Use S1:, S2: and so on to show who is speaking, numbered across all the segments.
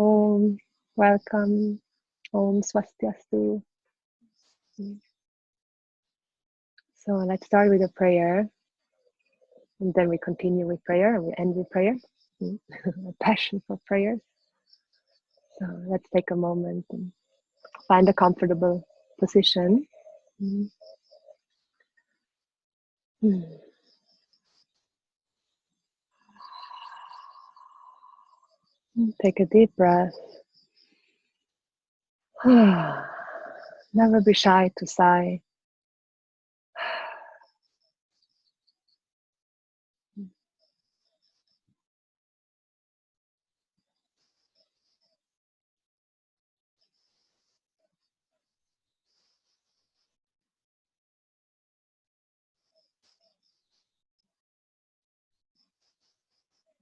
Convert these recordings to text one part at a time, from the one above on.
S1: Om, welcome. Om Swastiastu. So let's start with a prayer, and then we continue with prayer, and we end with prayer. A passion for prayer. So let's take a moment and find a comfortable position. Take a deep breath. Never be shy to sigh.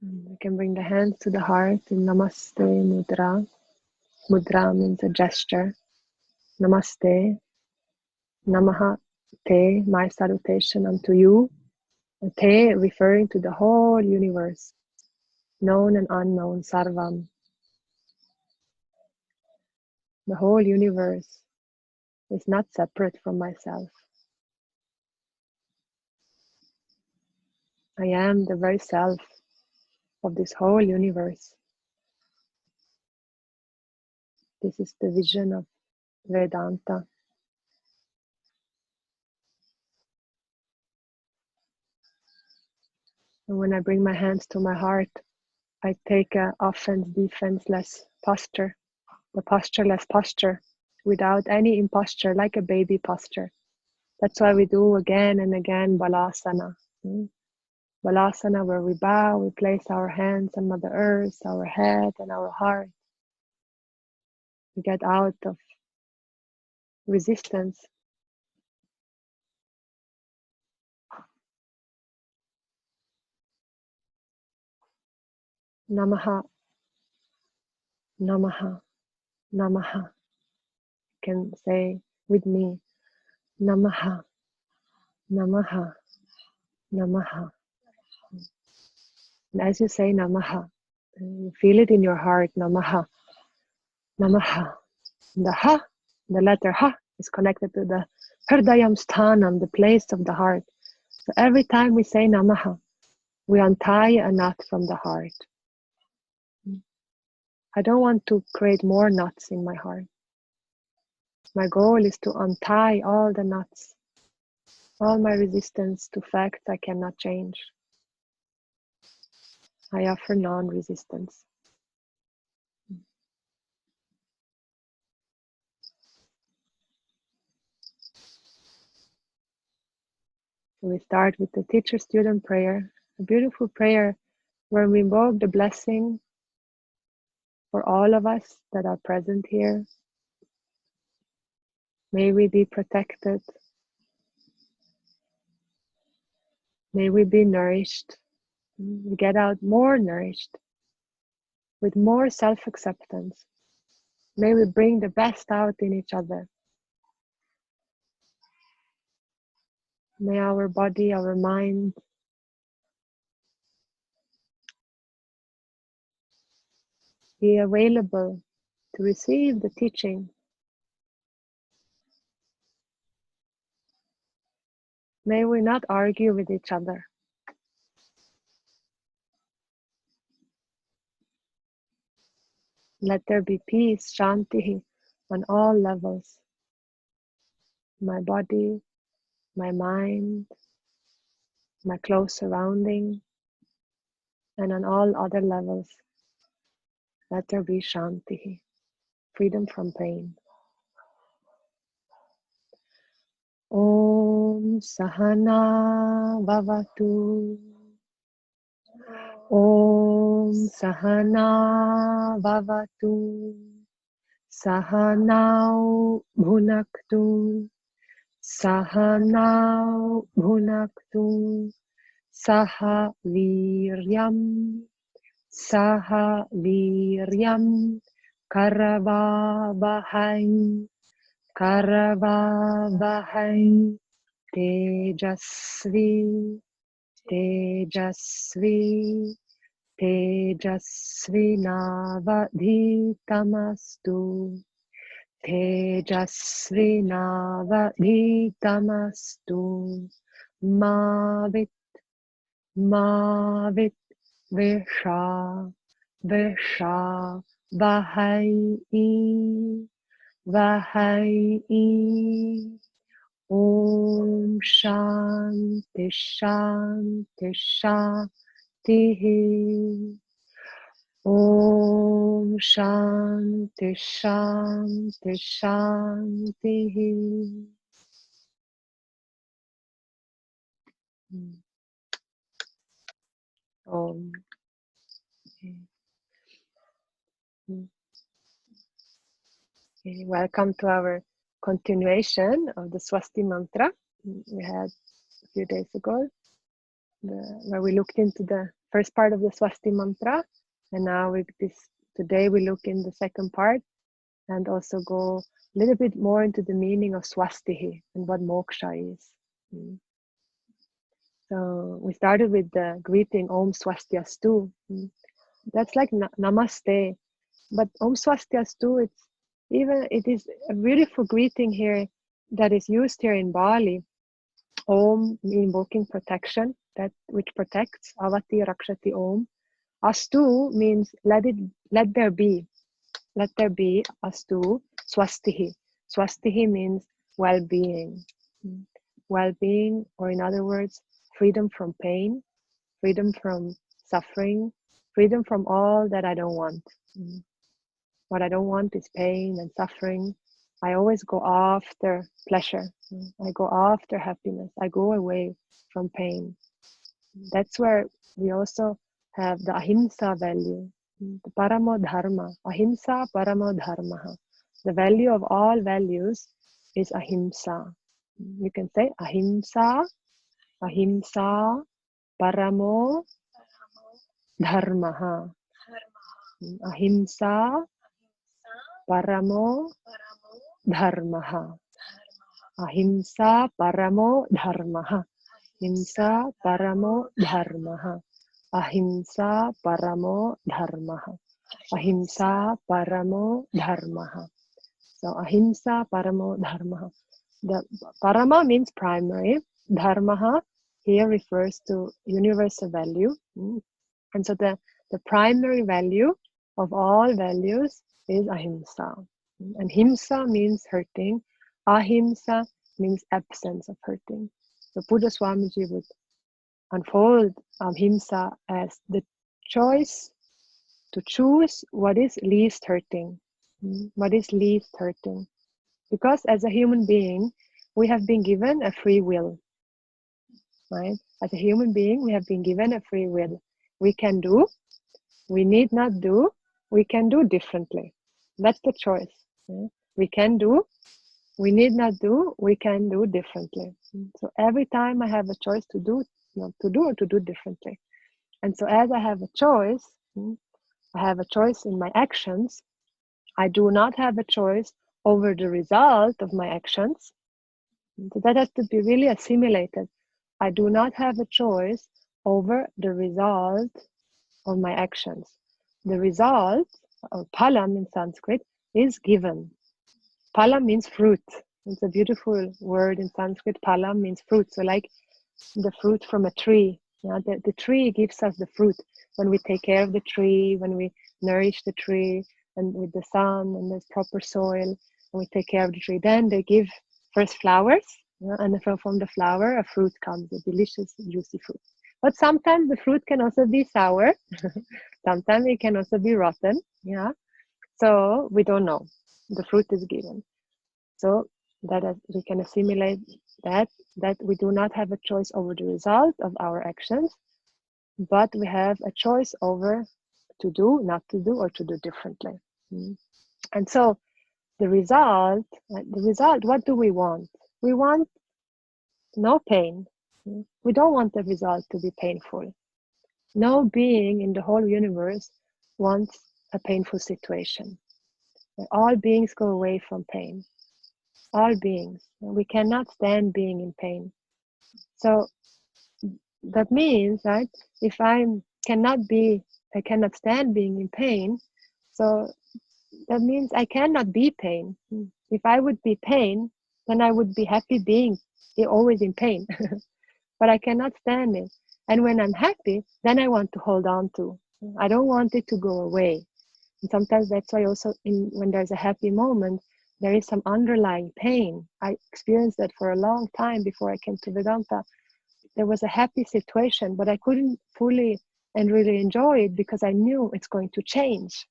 S1: We can bring the hands to the heart in Namaste Mudra. Mudra means a gesture. Namaste. Namaha Te, my salutation unto you. Te referring to the whole universe, known and unknown, sarvam. The whole universe is not separate from myself. I am the very self of this whole universe. This is the vision of Vedanta. And when I bring my hands to my heart, I take a offense-defenseless posture, the postureless posture, without any imposture, like a baby posture. That's why we do again and again balasana. Balasana, where we bow, we place our hands on Mother Earth, our head and our heart. We get out of resistance. Namaha, Namaha, Namaha. You can say with me, Namaha, Namaha, Namaha. And as you say Namaha, you feel it in your heart, Namaha, Namaha. The Ha, the letter Ha, is connected to the Hridayam Sthanam, the place of the heart. So every time we say Namaha, we untie a knot from the heart. I don't want to create more knots in my heart. My goal is to untie all the knots, all my resistance to facts I cannot change. I offer non-resistance. So we start with the teacher-student prayer, a beautiful prayer where we invoke the blessing for all of us that are present here. May we be protected. May we be nourished. We get out more nourished, with more self-acceptance. May we bring the best out in each other. May our body, our mind, be available to receive the teaching. May we not argue with each other. Let there be peace, śāntir, on all levels. My body, my mind, my close surrounding, and on all other levels. Let there be śāntir, freedom from pain. Om Sahana Bhavatu. Om Sahana Bhavatu. Sahanau Bhunaktu. Sahanau Bhunaktu. Saha Viryam. Saha Viryam. Karavabhai. Karavabhai. Tejasvi. Tejasvi. tejasvinavadhitamastu. Tejasvinavadhitamastu. Mavit visha vahai Om Shanti Shanti Shanti. Om Shanti Shanti Shanti. Om. Okay, welcome to our continuation of the Svasti Mantra we had a few days ago, where we looked into the first part of the Svasti Mantra, and now today we look in the second part and also go a little bit more into the meaning of Svasti and what moksha is. So we started with the greeting Om Swastiastu. That's like Namaste, but Om Swastiastu, it is a beautiful greeting here that is used here in Bali. Om, invoking protection, that which protects. Avati Rakshati Om. Astu means let there be. Let there be. Astu. Swastihi. Swastihi means well-being. Well-being, or in other words, freedom from pain, freedom from suffering, freedom from all that I don't want. What I don't want is pain and suffering. I always go after pleasure. I go after happiness. I go away from pain. That's where we also have the ahimsa value, the paramo dharma. Ahimsa paramo dharma. The value of all values is ahimsa. You can say ahimsa, ahimsa, paramo dharma. Ahimsa, paramo dharma. Ahimsa paramo dharma. Ahimsa paramo dharma. Ahimsa paramo dharma. Ahimsa paramo dharma. So ahimsa paramo dharma. The parama means primary. Dharma here refers to universal value. And so the primary value of all values is ahimsa. And himsa means hurting. Ahimsa means absence of hurting. So Pujya Swamiji would unfold ahimsa as the choice to choose what is least hurting. What is least hurting? Because as a human being, we have been given a free will. Right? As a human being, we have been given a free will. We can do, we need not do, we can do differently. That's the choice. We can do, we need not do, we can do differently. So every time I have a choice to do, not to do, or to do differently. And so as I have a choice, I have a choice in my actions. I do not have a choice over the result of my actions. So that has to be really assimilated. I do not have a choice over the result of my actions. The result, or phalam in Sanskrit, is given. Phalam means fruit. It's a beautiful word in Sanskrit. Phalam means fruit. So like the fruit from a tree. The tree gives us the fruit. When we take care of the tree, when we nourish the tree, and with the sun and there's proper soil, and we take care of the tree, then they give first flowers, and from the flower a fruit comes, a delicious, juicy fruit. But sometimes the fruit can also be sour. Sometimes it can also be rotten. So we don't know. The fruit is given. So that we can assimilate that we do not have a choice over the result of our actions, but we have a choice over to do, not to do, or to do differently. And so the result, what do we want? We want no pain. We don't want the result to be painful. No being in the whole universe wants a painful situation. All beings go away from pain. All beings. We cannot stand being in pain. So that means, right, if I cannot be I cannot stand being in pain. So that means I cannot be pain. If I would be pain, then I would be happy being always in pain. But I cannot stand it. And when I'm happy, then I want to hold on to. I don't want it to go away. And sometimes that's why also when there's a happy moment, there is some underlying pain. I experienced that for a long time before I came to Vedanta. There was a happy situation, but I couldn't fully and really enjoy it because I knew it's going to change.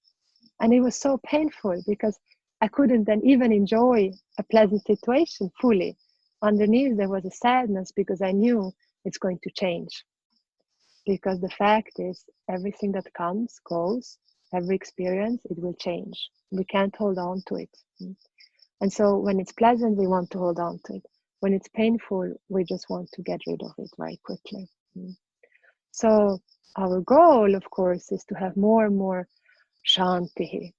S1: And it was so painful because I couldn't then even enjoy a pleasant situation fully. Underneath there was a sadness because I knew it's going to change. Because the fact is, everything that comes, goes, every experience, it will change. We can't hold on to it. And so when it's pleasant, we want to hold on to it. When it's painful, we just want to get rid of it very quickly. So our goal, of course, is to have more and more shanti.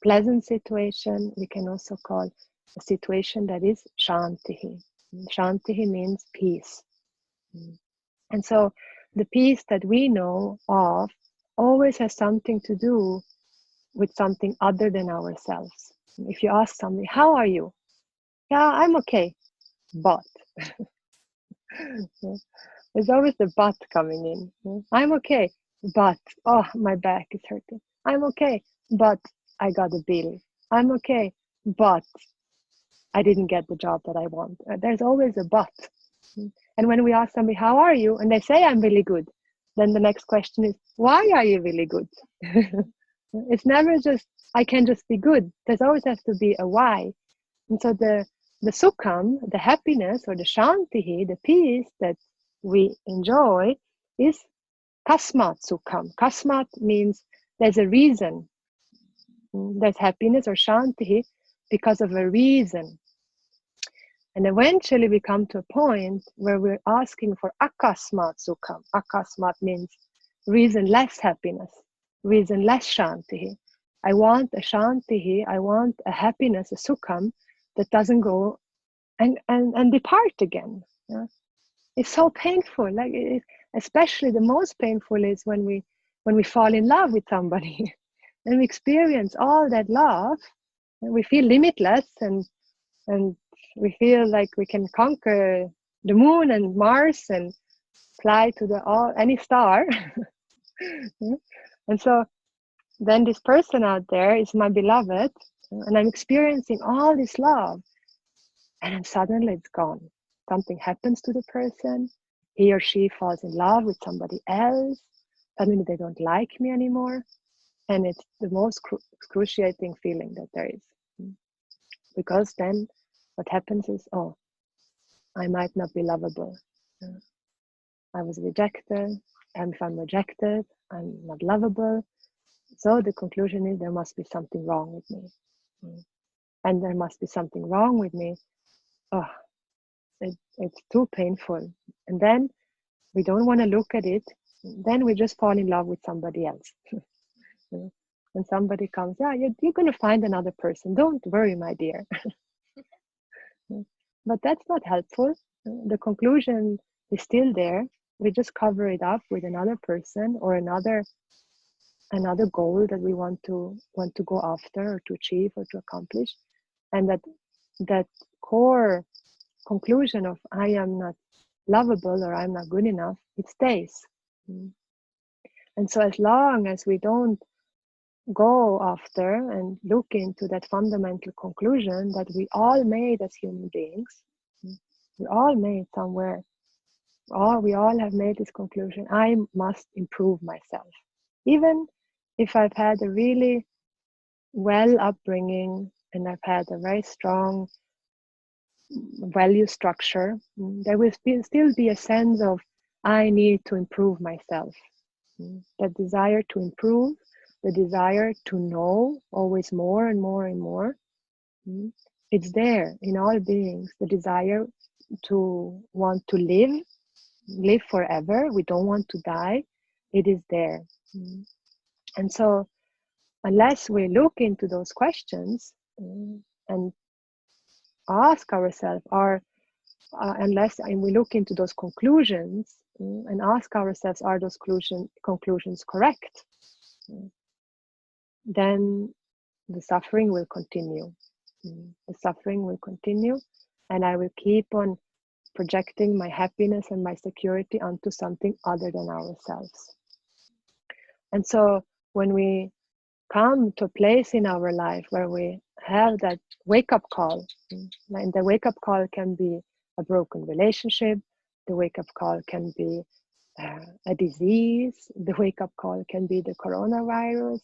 S1: Pleasant situation, we can also call a situation that is shanti. Shanti means peace. And so the peace that we know of always has something to do with something other than ourselves. If you ask somebody, how are you? Yeah, I'm okay, but. There's always the but coming in. I'm okay, but, oh, my back is hurting. I'm okay, but I got a bill. I'm okay, but I didn't get the job that I want. There's always a but. And when we ask somebody, how are you? And they say, I'm really good. Then the next question is, why are you really good? It's never just, I can just be good. There's always has to be a why. And so the sukham, the happiness or the shanti, the peace that we enjoy is kasmat sukham. Kasmat means there's a reason. There's happiness or shanti because of a reason. And eventually we come to a point where we're asking for akasmat sukham. Akasmat means reasonless happiness, reasonless shanti. I want a shanti, I want a happiness, a sukham that doesn't go and depart again. Yeah? It's so painful. Like especially the most painful is when we fall in love with somebody and we experience all that love, and we feel limitless and we feel like we can conquer the moon and Mars and fly to any star. And so then this person out there is my beloved, and I'm experiencing all this love, and then suddenly it's gone. Something happens to the person. He or she falls in love with somebody else. Suddenly they don't like me anymore. And it's the most excruciating feeling that there is. Because then what happens is, oh, I might not be lovable. I was rejected. And if I'm rejected, I'm not lovable. So the conclusion is there must be something wrong with me. And there must be something wrong with me. Oh, it's too painful. And then we don't want to look at it. Then we just fall in love with somebody else. When somebody comes, yeah, you're going to find another person. Don't worry, my dear. But that's not helpful. The conclusion is still there. We just cover it up with another person or another goal that we want to go after or to achieve or to accomplish. And that core conclusion of I am not lovable or I'm not good enough, it stays. And so as long as we don't go after and look into that fundamental conclusion that we all made as human beings, we all made somewhere, we all have made this conclusion, I must improve myself. Even if I've had a really well upbringing and I've had a very strong value structure, there will still be a sense of I need to improve myself. That desire to improve, the desire to know always more and more and more, it's there in all beings. The desire to want to live forever, we don't want to die, it is there. And so unless we look into those questions and ask ourselves, are unless we look into those conclusions and ask ourselves, are those conclusions correct? Then the suffering will continue. The suffering will continue, and I will keep on projecting my happiness and my security onto something other than ourselves. And so when we come to a place in our life where we have that wake-up call, and the wake-up call can be a broken relationship, the wake-up call can be a disease, the wake-up call can be the coronavirus.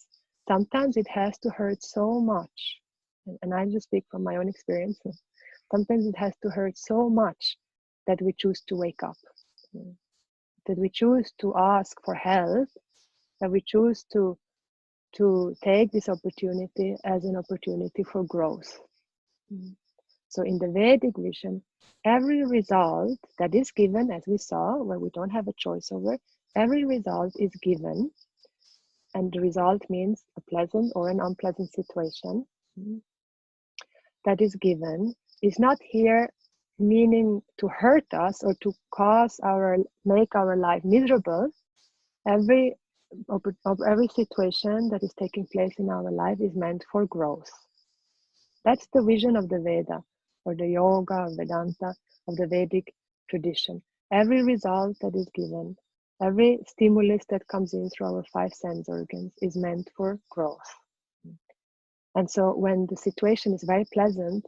S1: Sometimes it has to hurt so much, and I just speak from my own experience. Sometimes it has to hurt so much that we choose to wake up, that we choose to ask for help, that we choose to take this opportunity as an opportunity for growth. So in the Vedic vision, every result that is given, as we saw, where we don't have a choice over, every result is given, and the result means a pleasant or an unpleasant situation that is given is not here meaning to hurt us or to make our life miserable. Every situation that is taking place in our life is meant for growth. That's the vision of the Veda, or the yoga, or Vedanta, of the Vedic tradition. Every result that is given, every stimulus that comes in through our 5 sense organs is meant for growth. And so when the situation is very pleasant,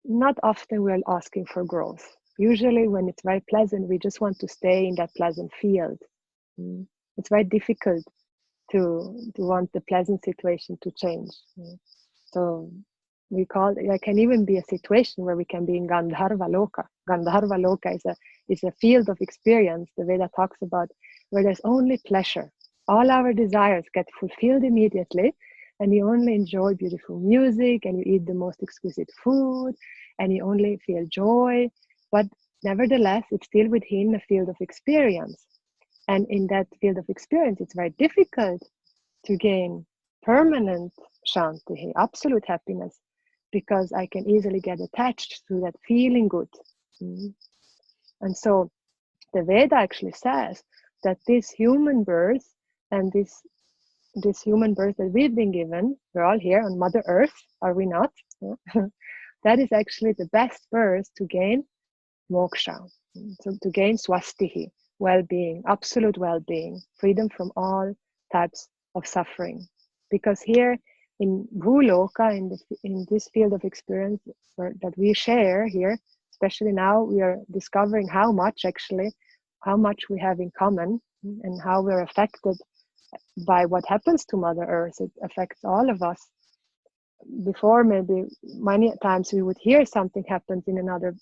S1: not often we're asking for growth. Usually when it's very pleasant, we just want to stay in that pleasant field. It's very difficult to want the pleasant situation to change. So there can even be a situation where we can be in Gandharva Loka. Gandharva Loka is a field of experience the Veda talks about, where there's only pleasure. All our desires get fulfilled immediately, and you only enjoy beautiful music, and you eat the most exquisite food, and you only feel joy. But nevertheless, it's still within a field of experience. And in that field of experience, it's very difficult to gain permanent shanti, absolute happiness, because I can easily get attached to that feeling good. And so the Veda actually says that this human birth and this human birth that we've been given, we're all here on Mother Earth, are we not? That is actually the best birth to gain moksha, so to gain swasti, well-being, absolute well-being, freedom from all types of suffering. Because here in Bhuloka, in this field of experience that we share here, especially now, we are discovering how much we have in common, and how we're affected by what happens to Mother Earth. It affects all of us. Before, maybe many times we would hear something happens in another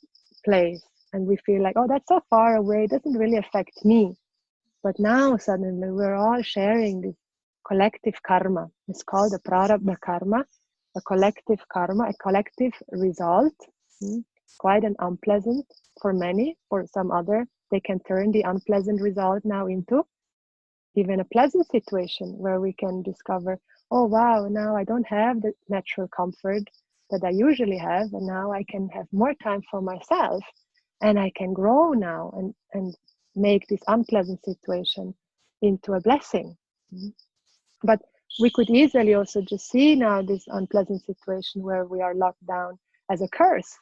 S1: place, and we feel like, oh, that's so far away, it doesn't really affect me. But now suddenly we're all sharing this collective karma. It's called a prarabdha karma, a collective karma, a collective result. Quite an unpleasant for many. For some other, they can turn the unpleasant result now into even a pleasant situation, where we can discover, oh wow, now I don't have the natural comfort that I usually have, and now I can have more time for myself, and I can grow now and make this unpleasant situation into a blessing. But we could easily also just see now this unpleasant situation where we are locked down as a curse.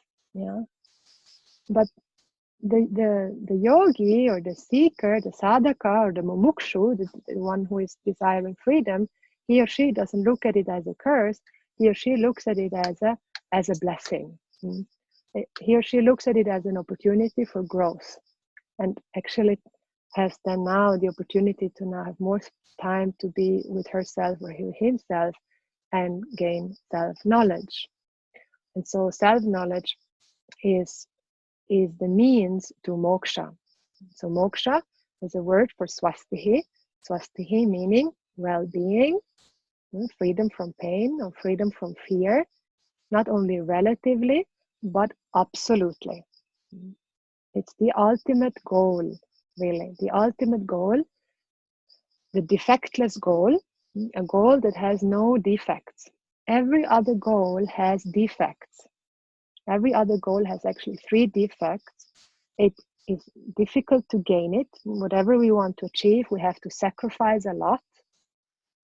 S1: But the yogi, or the seeker, the sadhaka, or the mumukshu, the one who is desiring freedom, he or she doesn't look at it as a curse. He or she looks at it as a blessing. He or she looks at it as an opportunity for growth, and actually has then now the opportunity to now have more time to be with herself or himself and gain self-knowledge. And so self-knowledge is the means to moksha. So moksha is a word for swasti. Swasti meaning well-being, freedom from pain or freedom from fear, not only relatively, but absolutely. It's the ultimate goal, really. The ultimate goal, the defectless goal, a goal that has no defects. Every other goal has defects. Every other goal has actually 3 defects. It is difficult to gain it. Whatever we want to achieve, we have to sacrifice a lot.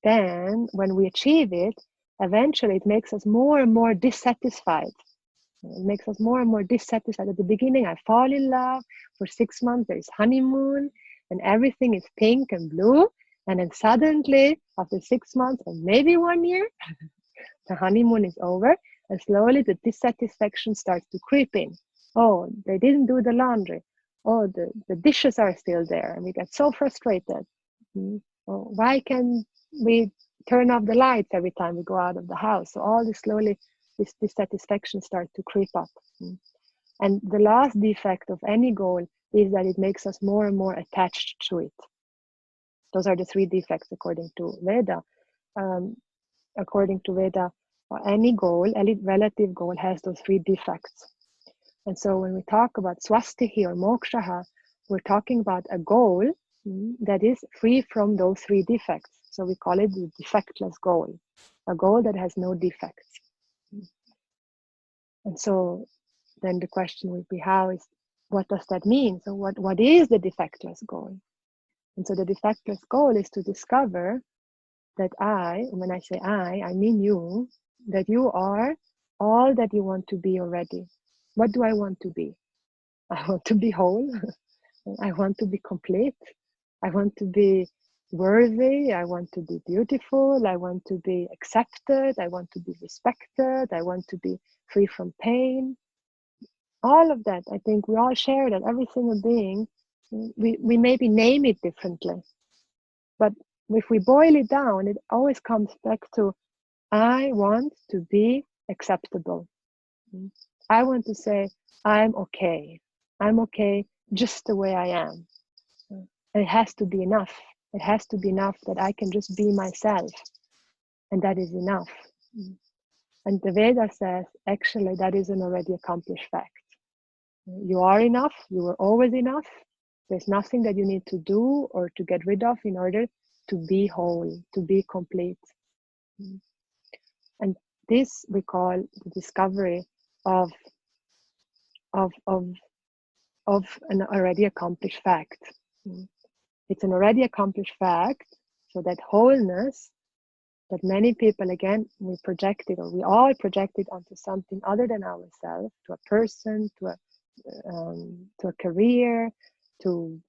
S1: Then, when we achieve it, eventually it makes us more and more dissatisfied. It makes us more and more dissatisfied. At the beginning, I fall in love. For 6 months, there is honeymoon, and everything is pink and blue. And then suddenly, after 6 months, or maybe 1 year, the honeymoon is over, and slowly the dissatisfaction starts to creep in. Oh, they didn't do the laundry. Oh, the dishes are still there, and we get so frustrated. Oh, why can't we turn off the lights every time we go out of the house? So all this slowly, this dissatisfaction starts to creep up. And the last defect of any goal is that it makes us more and more attached to it. Those are the 3 defects according to Veda. According to Veda, any goal, any relative goal has those 3 defects. And so when we talk about svasti or moksha, we're talking about a goal that is free from those 3 defects. So we call it the defectless goal, a goal that has no defects. And so then the question would be, what does that mean? So what is the defectless goal? And so the defectless goal is to discover that when I say I mean you, that you are all that you want to be already. What do I want to be? I want to be whole. I want to be complete. I want to be worthy. I want to be beautiful. I want to be accepted. I want to be respected. I want to be free from pain. All of that, I think we all share that. Every single being, we maybe name it differently. But if we boil it down, it always comes back to, I want to be acceptable. I want to say, I'm okay. I'm okay just the way I am. And it has to be enough. It has to be enough that I can just be myself. And that is enough. And the Veda says, actually, that is an already accomplished fact. You are enough. You were always enough. There's nothing that you need to do or to get rid of in order to be whole, to be complete. And this we call the discovery of an already accomplished fact. It's an already accomplished fact, so that wholeness that many people, again, we all projected onto something other than ourselves, to a person, to a career, to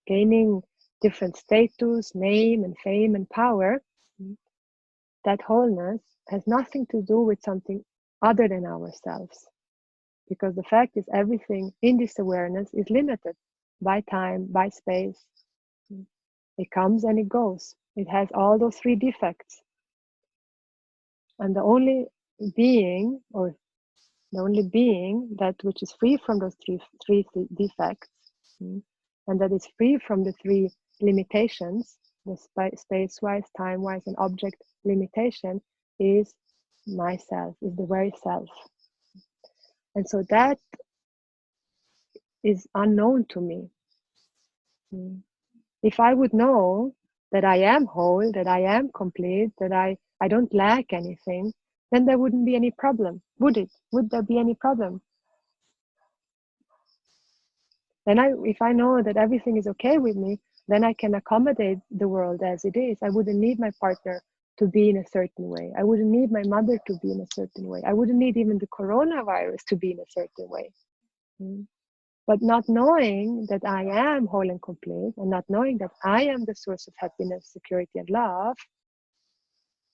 S1: gaining different status, name and fame and power. That wholeness has nothing to do with something other than ourselves. Because the fact is, everything in this awareness is limited by time, by space. It comes and it goes. It has all those 3 defects. And the only being that which is free from those three defects, and that is free from the 3 limitations, the space-wise, time-wise, and object limitation, is myself, is the very self. And so that is unknown to me. If I would know that I am whole, that I am complete, that I don't lack anything, then there wouldn't be any problem, would it? Would there be any problem? Then if I know that everything is okay with me, then I can accommodate the world as it is. I wouldn't need my partner to be in a certain way. I wouldn't need my mother to be in a certain way. I wouldn't need even the coronavirus to be in a certain way. But not knowing that I am whole and complete, and not knowing that I am the source of happiness, security, and love,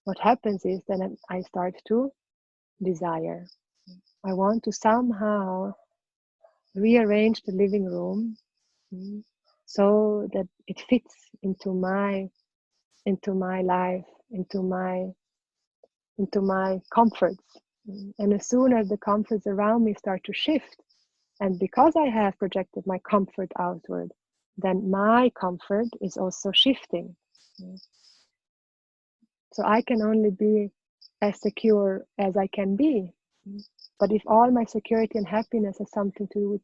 S1: what happens is that I start to desire. I want to somehow rearrange the living room so that it fits into my life, into my comforts. And as soon as the comforts around me start to shift, and because I have projected my comfort outward, then my comfort is also shifting. So I can only be as secure as I can be. But if all my security and happiness has something to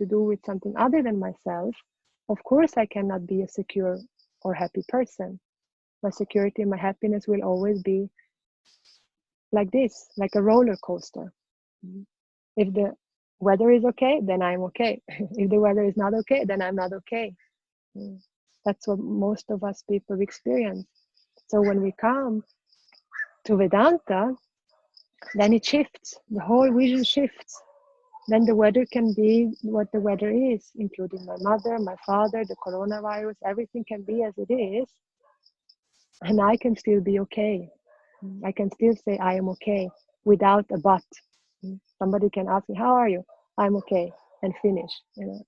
S1: do with something other than myself, of course I cannot be a secure or happy person. My security and my happiness will always be like this, like a roller coaster. If the weather is okay, then I'm okay. If the weather is not okay, then I'm not okay. That's what most of us people experience. So when we come to Vedanta, then it shifts. The whole vision shifts. Then the weather can be what the weather is, including my mother, my father, the coronavirus, everything can be as it is. And I can still be okay. I can still say I am okay without a but. Somebody can ask me, how are you? I'm okay, and finish.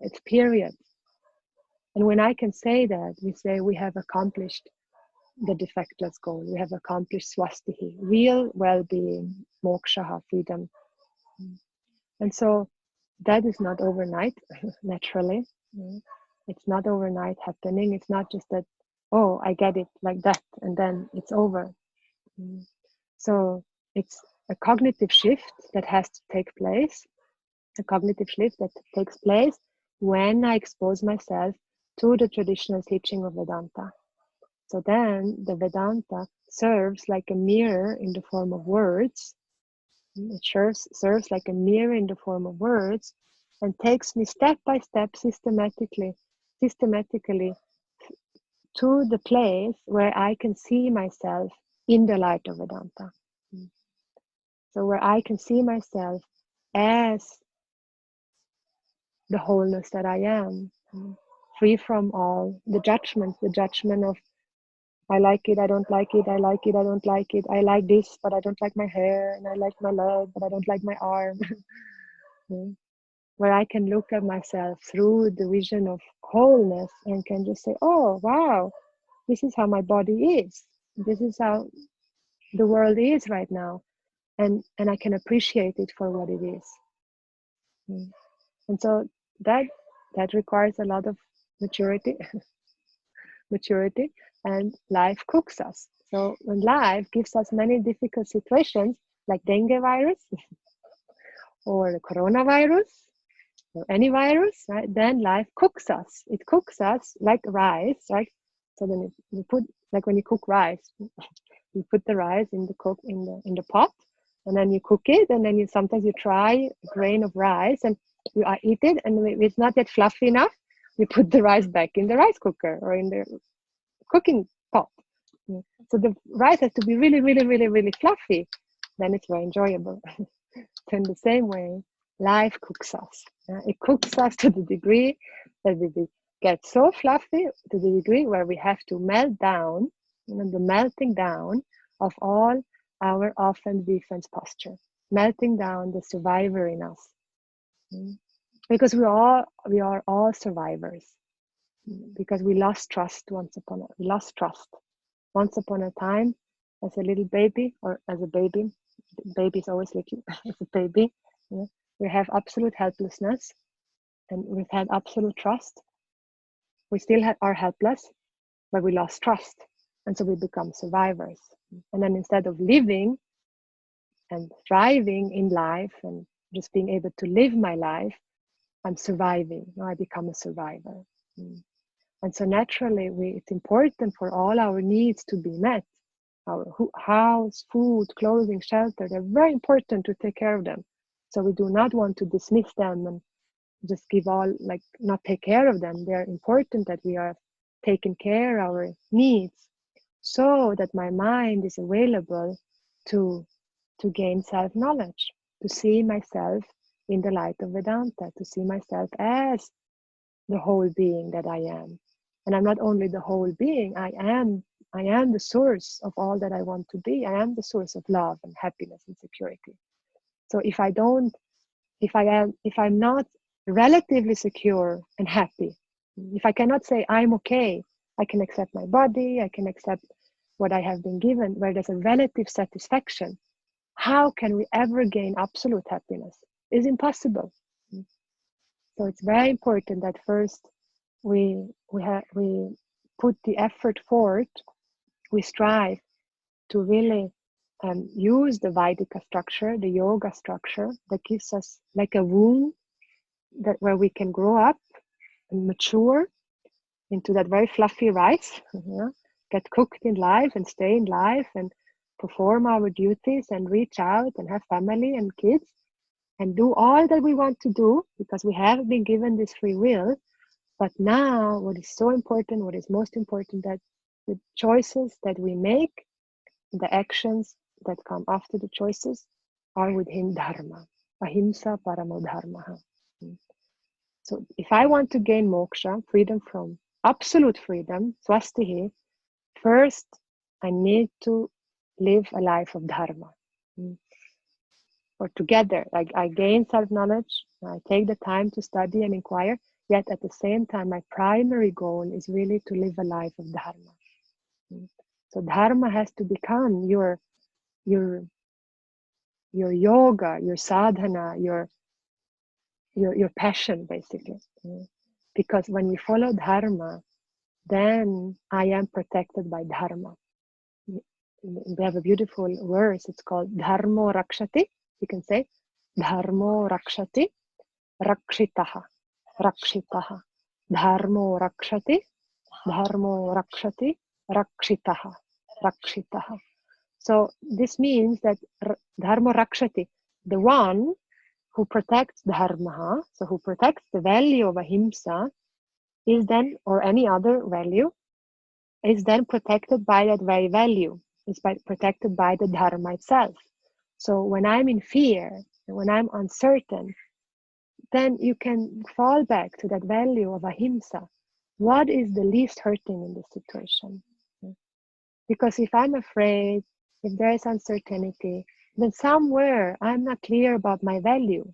S1: It's period. And when I can say that, we say we have accomplished the defectless goal. We have accomplished Svasti, real well-being, moksha, freedom. And so that is not overnight, naturally. It's not overnight happening. It's not just that, oh, I get it like that, and then it's over. So it's a cognitive shift that has to take place, a cognitive shift that takes place when I expose myself to the traditional teaching of Vedanta. So then the Vedanta serves like a mirror in the form of words. It serves like a mirror in the form of words and takes me step by step, systematically to the place where I can see myself in the light of Vedanta. So where I can see myself as the wholeness that I am, free from all the judgment of I like it, I don't like it, I like it, I don't like it, I like this, but I don't like my hair, and I like my leg, but I don't like my arm. Where I can look at myself through the vision of wholeness and can just say, oh, wow, this is how my body is. This is how the world is right now. And I can appreciate it for what it is. And so that requires a lot of maturity, and life cooks us. So when life gives us many difficult situations, like dengue virus, or the coronavirus, or any virus, right? Then life cooks us. It cooks us like rice, right? So then you put, like when you cook rice, you put the rice in the pot, and then you cook it, and then sometimes you try a grain of rice and you eat it, and if it's not yet fluffy enough, you put the rice back in the rice cooker or in the cooking pot. So the rice has to be really, really, really, really fluffy. Then it's very enjoyable. So in the same way, life cooks us. It cooks us to the degree that we get so fluffy, to the degree where we have to melt down, the melting down of all our offense defense posture, melting down the survivor in us. Because we are all survivors. Because we lost trust once upon a time as a little baby, or as a baby. Baby is always little. As a baby, we have absolute helplessness, and we've had absolute trust. We still are helpless, but we lost trust, and so we become survivors. And then instead of living and thriving in life and just being able to live my life, I'm surviving. Now I become a survivor. And so naturally, it's important for all our needs to be met. Our house, food, clothing, shelter, they're very important to take care of them. So we do not want to dismiss them and just give all, like not take care of them. They're important that we are taking care of our needs, so that my mind is available to gain self-knowledge, to see myself in the light of Vedanta, to see myself as the whole being that I am. And I'm not only the whole being, I am the source of all that I want to be. I am the source of love and happiness and security. So if I'm not relatively secure and happy, if I cannot say I'm okay, I can accept my body, I can accept what I have been given, where there's a relative satisfaction, how can we ever gain absolute happiness? It's impossible. So it's very important that first we put the effort forward. We strive to really use the Vaidika structure, the yoga structure, that gives us like a womb where we can grow up and mature into that very fluffy rice, get cooked in life and stay in life and perform our duties and reach out and have family and kids can do all that we want to do because we have been given this free will. But now what is so important, what is most important, that the choices that we make, the actions that come after the choices are within dharma. Ahimsa paramo dharma. So if I want to gain moksha, freedom from absolute freedom, svasti, first I need to live a life of dharma. Or together, like I gain self-knowledge, I take the time to study and inquire, yet at the same time my primary goal is really to live a life of dharma. So dharma has to become your yoga, your sadhana, your passion, basically. Because when we follow dharma, then I am protected by dharma. We have a beautiful verse, it's called dharmo rakshati. You can say dharmo rakshati rakshitaha rakshitaha dharmo rakshati rakshitaha rakshitaha. So this means that dharma rakshati, the one who protects dharma, so who protects the value of ahimsa, is then, or any other value, is then protected by that very value, is protected by the dharma itself. So when I'm in fear, when I'm uncertain, then you can fall back to that value of ahimsa. What is the least hurting in this situation? Because if I'm afraid, if there is uncertainty, then somewhere I'm not clear about my value.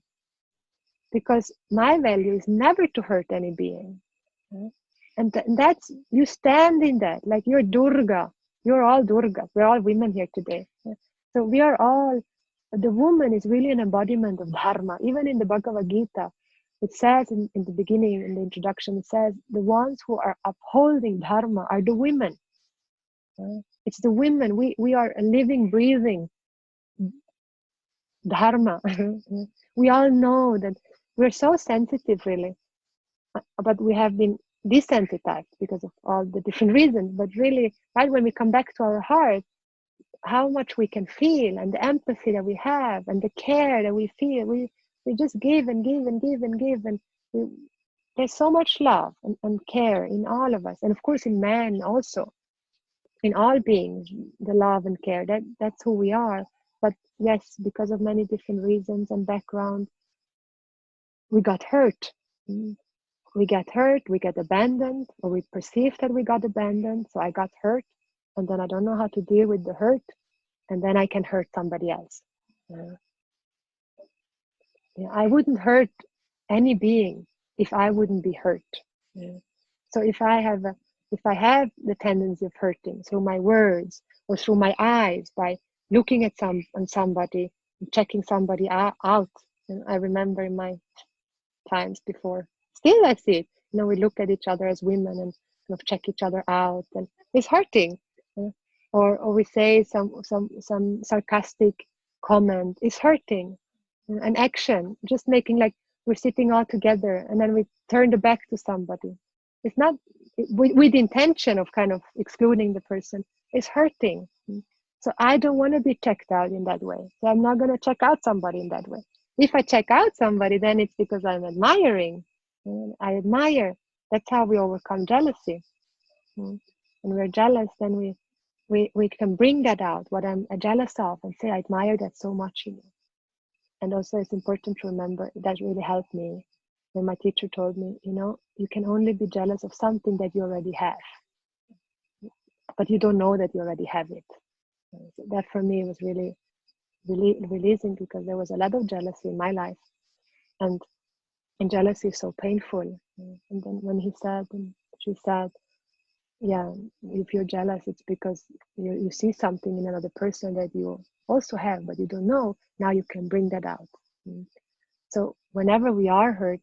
S1: Because my value is never to hurt any being. And that's, you stand in that, like you're Durga. You're all Durga. We're all women here today. So we are all, the woman is really an embodiment of dharma. Even in the Bhagavad Gita, it says in the beginning, in the introduction, it says the ones who are upholding dharma are the women. It's the women. We are a living, breathing dharma. We all know that we're so sensitive, really, but we have been desensitized because of all the different reasons. But really, right when we come back to our heart, how much we can feel, and the empathy that we have, and the care that we feel, we just give and give and give and give, and there's so much love and care in all of us, and of course in man also, in all beings, the love and care, that's who we are. But yes, because of many different reasons and background, we got hurt. We get hurt, we get abandoned, or we perceive that we got abandoned. So I got hurt, and then I don't know how to deal with the hurt, and then I can hurt somebody else. I wouldn't hurt any being if I wouldn't be hurt. So if I have the tendency of hurting through my words or through my eyes, by looking at somebody, checking somebody out. I remember in my times before, still I see it. We look at each other as women and kind of check each other out, and it's hurting. Or we say some sarcastic comment, it's hurting. An action, just making like we're sitting all together, and then we turn the back to somebody. It's not with the intention of kind of excluding the person. It's hurting. So I don't want to be checked out in that way. So I'm not going to check out somebody in that way. If I check out somebody, then it's because I'm admiring. I admire. That's how we overcome jealousy. When we're jealous, then we can bring that out, what I'm jealous of, and say, I admire that so much in you. And also it's important to remember, that really helped me when my teacher told me, you can only be jealous of something that you already have, but you don't know that you already have it. So that for me was really releasing, because there was a lot of jealousy in my life, and jealousy is so painful. And then when she said, yeah, if you're jealous, it's because you see something in another person that you also have, but you don't know. Now you can bring that out. So whenever we are hurt,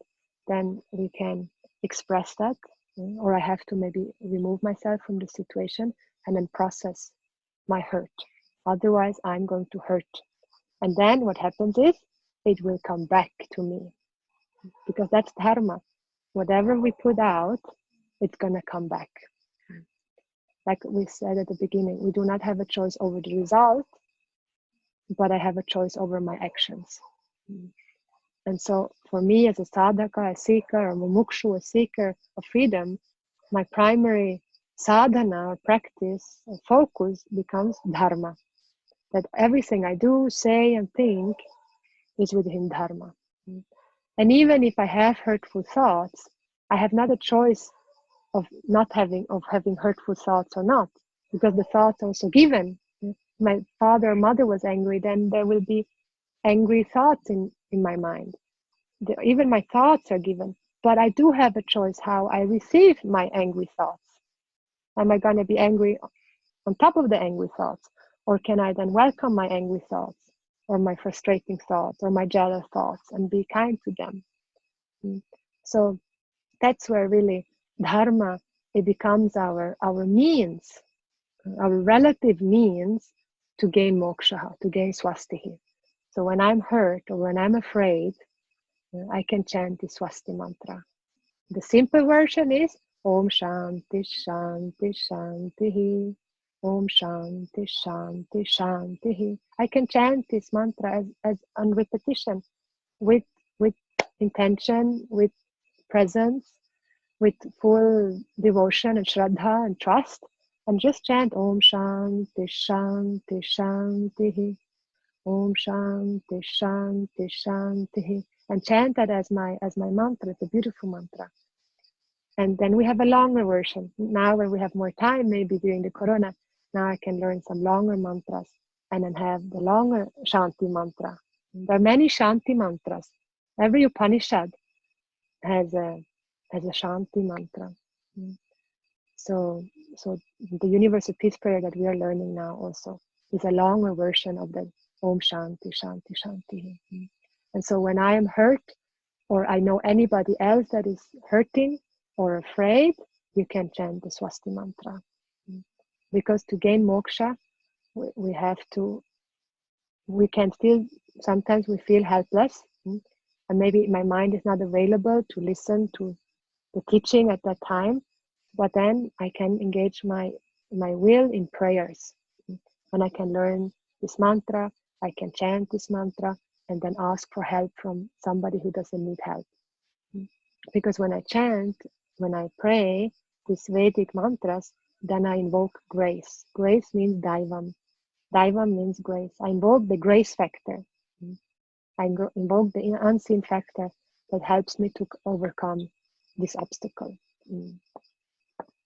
S1: then we can express that, or I have to maybe remove myself from the situation and then process my hurt. Otherwise, I'm going to hurt. And then what happens is, it will come back to me, because that's dharma. Whatever we put out, it's going to come back. Like we said at the beginning, we do not have a choice over the result, but I have a choice over my actions. And so for me as a sadhaka, a seeker, or mumukshu, a seeker of freedom, my primary sadhana or practice or focus becomes dharma. That everything I do, say, and think is within dharma. And even if I have hurtful thoughts, I have not a choice of having hurtful thoughts or not, because the thoughts are also given. My father or mother was angry, then there will be angry thoughts in my mind. Even my thoughts are given, but I do have a choice how I receive my angry thoughts. Am I going to be angry on top of the angry thoughts, or can I then welcome my angry thoughts, or my frustrating thoughts, or my jealous thoughts, and be kind to them? So that's where really dharma, it becomes our means, our relative means to gain moksha, to gain svasti. So when I'm hurt or when I'm afraid, I can chant the Svasti Mantra. The simple version is Om Shanti Shanti Shanti Om Shanti Shanti Shanti. I can chant this mantra as on repetition, with intention, with presence, with full devotion and shraddha and trust, and just chant Om Shanti Shanti Shanti Om Shanti Shanti Shanti, and chant that as my mantra. It's a beautiful mantra. And then we have a longer version. Now when we have more time, maybe during the corona, now I can learn some longer mantras and then have the longer Shanti mantra. There are many Shanti mantras. Every Upanishad has a Shanti mantra. So the Universal Peace Prayer that we are learning now also is a longer version of the Om Shanti Shanti Shanti. And so when I am hurt, or I know anybody else that is hurting or afraid, you can chant the Svasti Mantra. Because to gain moksha, we can still, sometimes we feel helpless, and maybe my mind is not available to listen to the teaching at that time, but then I can engage my will in prayers, and I can learn this mantra, I can chant this mantra, and then ask for help from somebody who doesn't need help. Because when I chant, when I pray these Vedic mantras, then I invoke grace. Grace means daivam. Daivam means grace. I invoke the grace factor. I invoke the unseen factor that helps me to overcome this obstacle.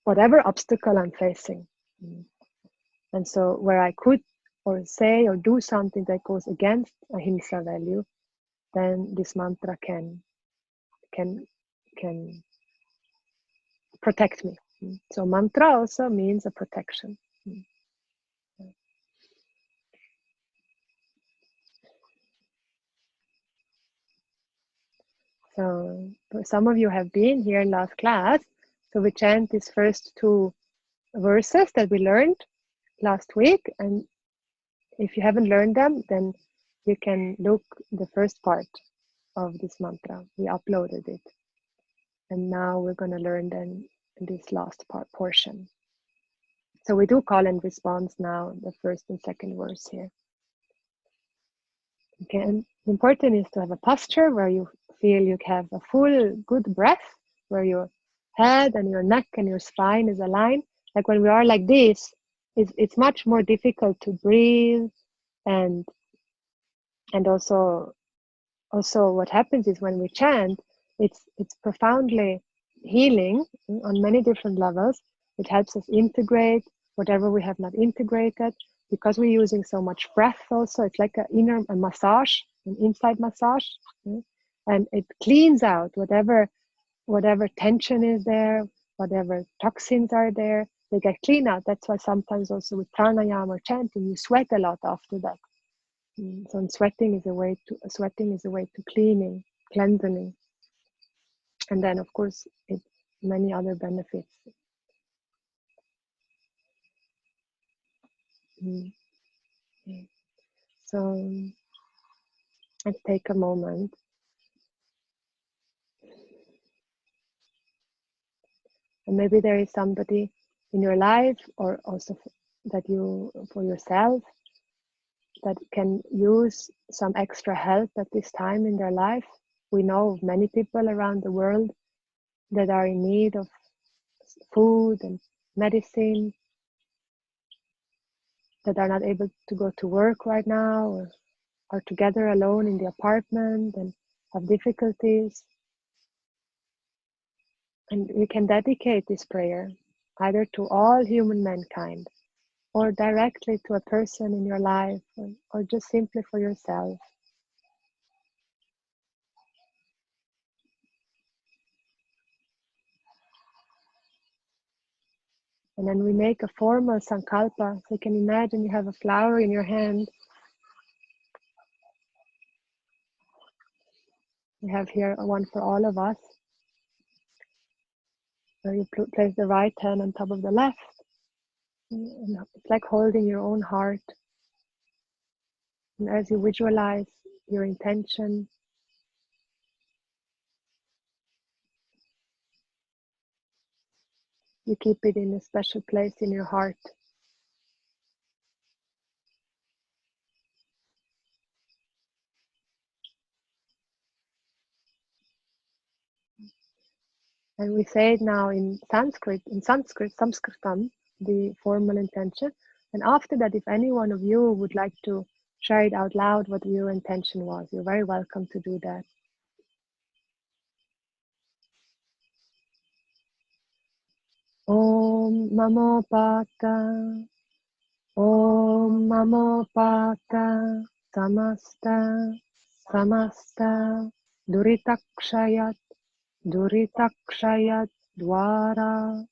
S1: Whatever obstacle I'm facing. And so where I could or say or do something that goes against ahimsa value, then this mantra can protect me. So mantra also means a protection. So some of you have been here in last class. So we chant these first two verses that we learned last week. And if you haven't learned them, then you can look the first part of this mantra. We uploaded it. And now we're going to learn then this last portion. So we do call and response now, the first and second verse here. Okay, and important is to have a posture where you feel you have a full good breath, where your head and your neck and your spine is aligned. Like when we are like this, it's much more difficult to breathe, and also what happens is when we chant, it's profoundly healing on many different levels. It helps us integrate whatever we have not integrated, because we're using so much breath also. It's like a massage, an inside massage, and it cleans out whatever tension is there, whatever toxins are there, they get cleaned out. That's why sometimes also with pranayama or chanting, you sweat a lot after that. So sweating is a way to cleansing, and then of course it many other benefits. So let's take a moment. And maybe there is somebody in your life, or also that you, for yourself, that can use some extra help at this time in their life. We know of many people around the world that are in need of food and medicine, that are not able to go to work right now, or are together alone in the apartment and have difficulties. And we can dedicate this prayer either to all human mankind, or directly to a person in your life, or just simply for yourself. And then we make a formal sankalpa. So you can imagine you have a flower in your hand. We have here one for all of us, where you place the right hand on top of the left. And it's like holding your own heart. And as you visualize your intention, you keep it in a special place in your heart. And we say it now in Sanskrit, Samskritam, the formal intention. And after that, if any one of you would like to share it out loud what your intention was, you're very welcome to do that. Om Namo Pata, Om Namo Pata, Samasta, Samasta, Duritakshayat, Duritakshayat, Dwara,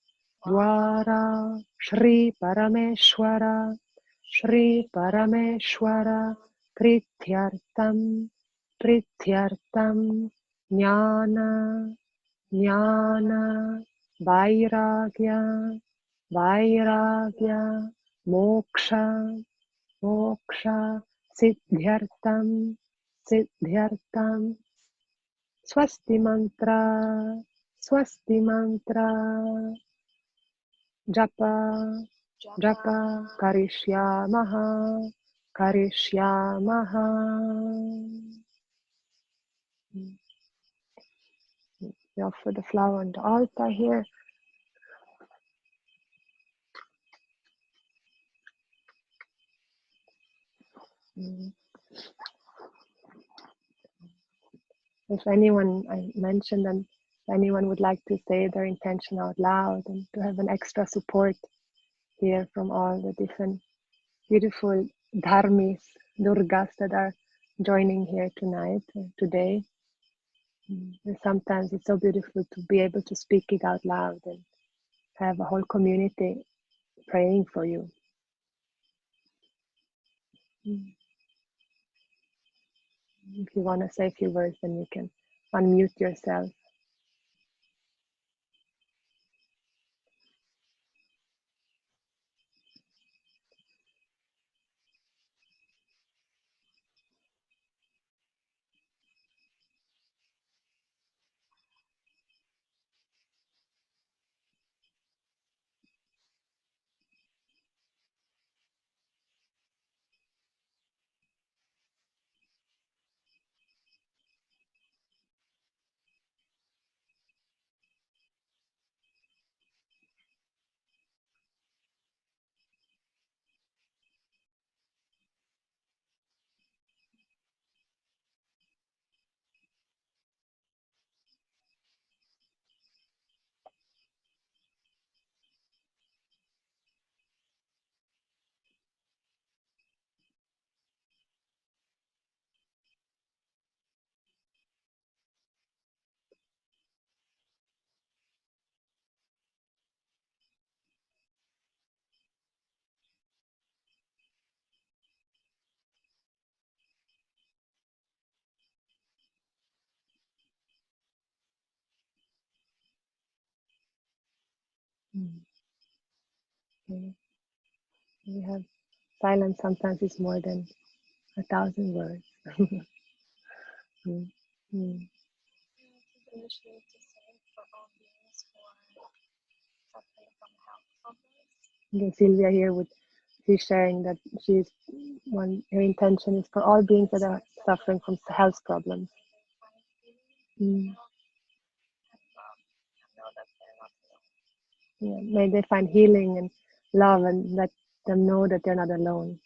S1: Dwara, Shri Parameshwara, Shri Parameshwara, Prityartam, Prityartam, Nyāyena, Nyāyena, Vairagya, Vairagya, Moksha, Moksha, Siddhyartam, Siddhyartam, Svasti Mantra, Svasti Mantra, Japa, Japa, Karishyamaha, Karishyamaha. We offer the flower on the altar here. If anyone, I mentioned, and if anyone would like to say their intention out loud and to have an extra support here from all the different beautiful dharmis, durgas that are joining here tonight, today. And sometimes it's so beautiful to be able to speak it out loud and have a whole community praying for you. If you want to say a few words, then you can unmute yourself. Okay. We have silence sometimes is more than 1,000 words. Okay, Sylvia here would be sharing that her intention is for all beings that are suffering from health problems. Mm. Yeah. May they find healing and love and let them know that they're not alone.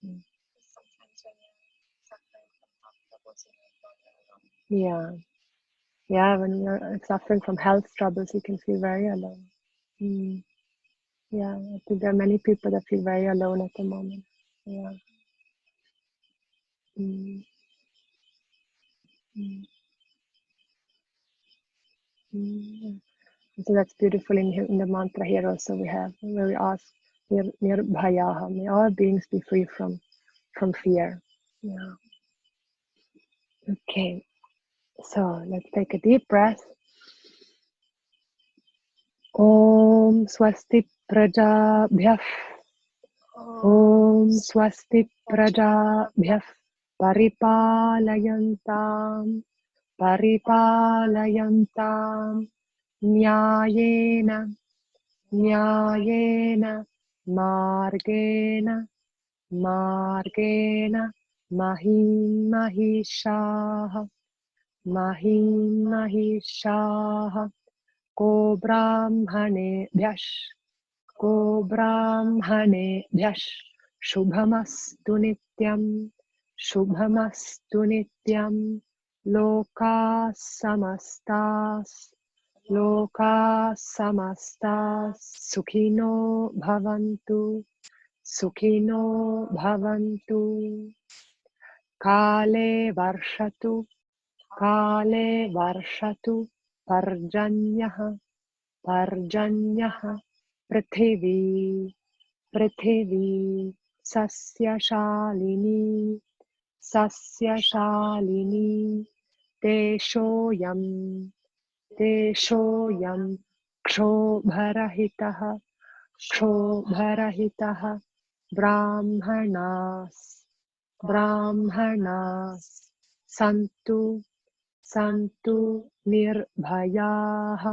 S1: Mm. Yeah. Yeah, when you're suffering from health troubles, you can feel very alone. Mm. Yeah, I think there are many people that feel very alone at the moment. Yeah. Mm. Mm. Mm. So that's beautiful in the mantra here also we have, where we ask, nirbhayāh, may all beings be free from fear. Yeah. Okay, so let's take a deep breath. Om Svasti prajābhyaḥ. Om Svasti prajābhyaḥ. Paripālayantām. Paripālayantām. Nyāyena. Nyāyena. Mārgeṇa. Mārgeṇa. mahīṃ mahīśāḥ. mahīṃ mahīśāḥ. gobrāhmaṇebhyaśśubhamastu nityam. Shubhamastu nityam. lokāssamastāssukhino bhavantu. Sukhino bhavantu. Kāle varṣatu. Kāle varṣatu. parjanyaḥ. Parjanyaḥ. pṛthivī. sasyaśālinī. Sasyaśālinī. deśo'yaṃ. kṣobharahitaḥ. kṣobharahitaḥ. brāhmaṇāssantu. nirbhayāh.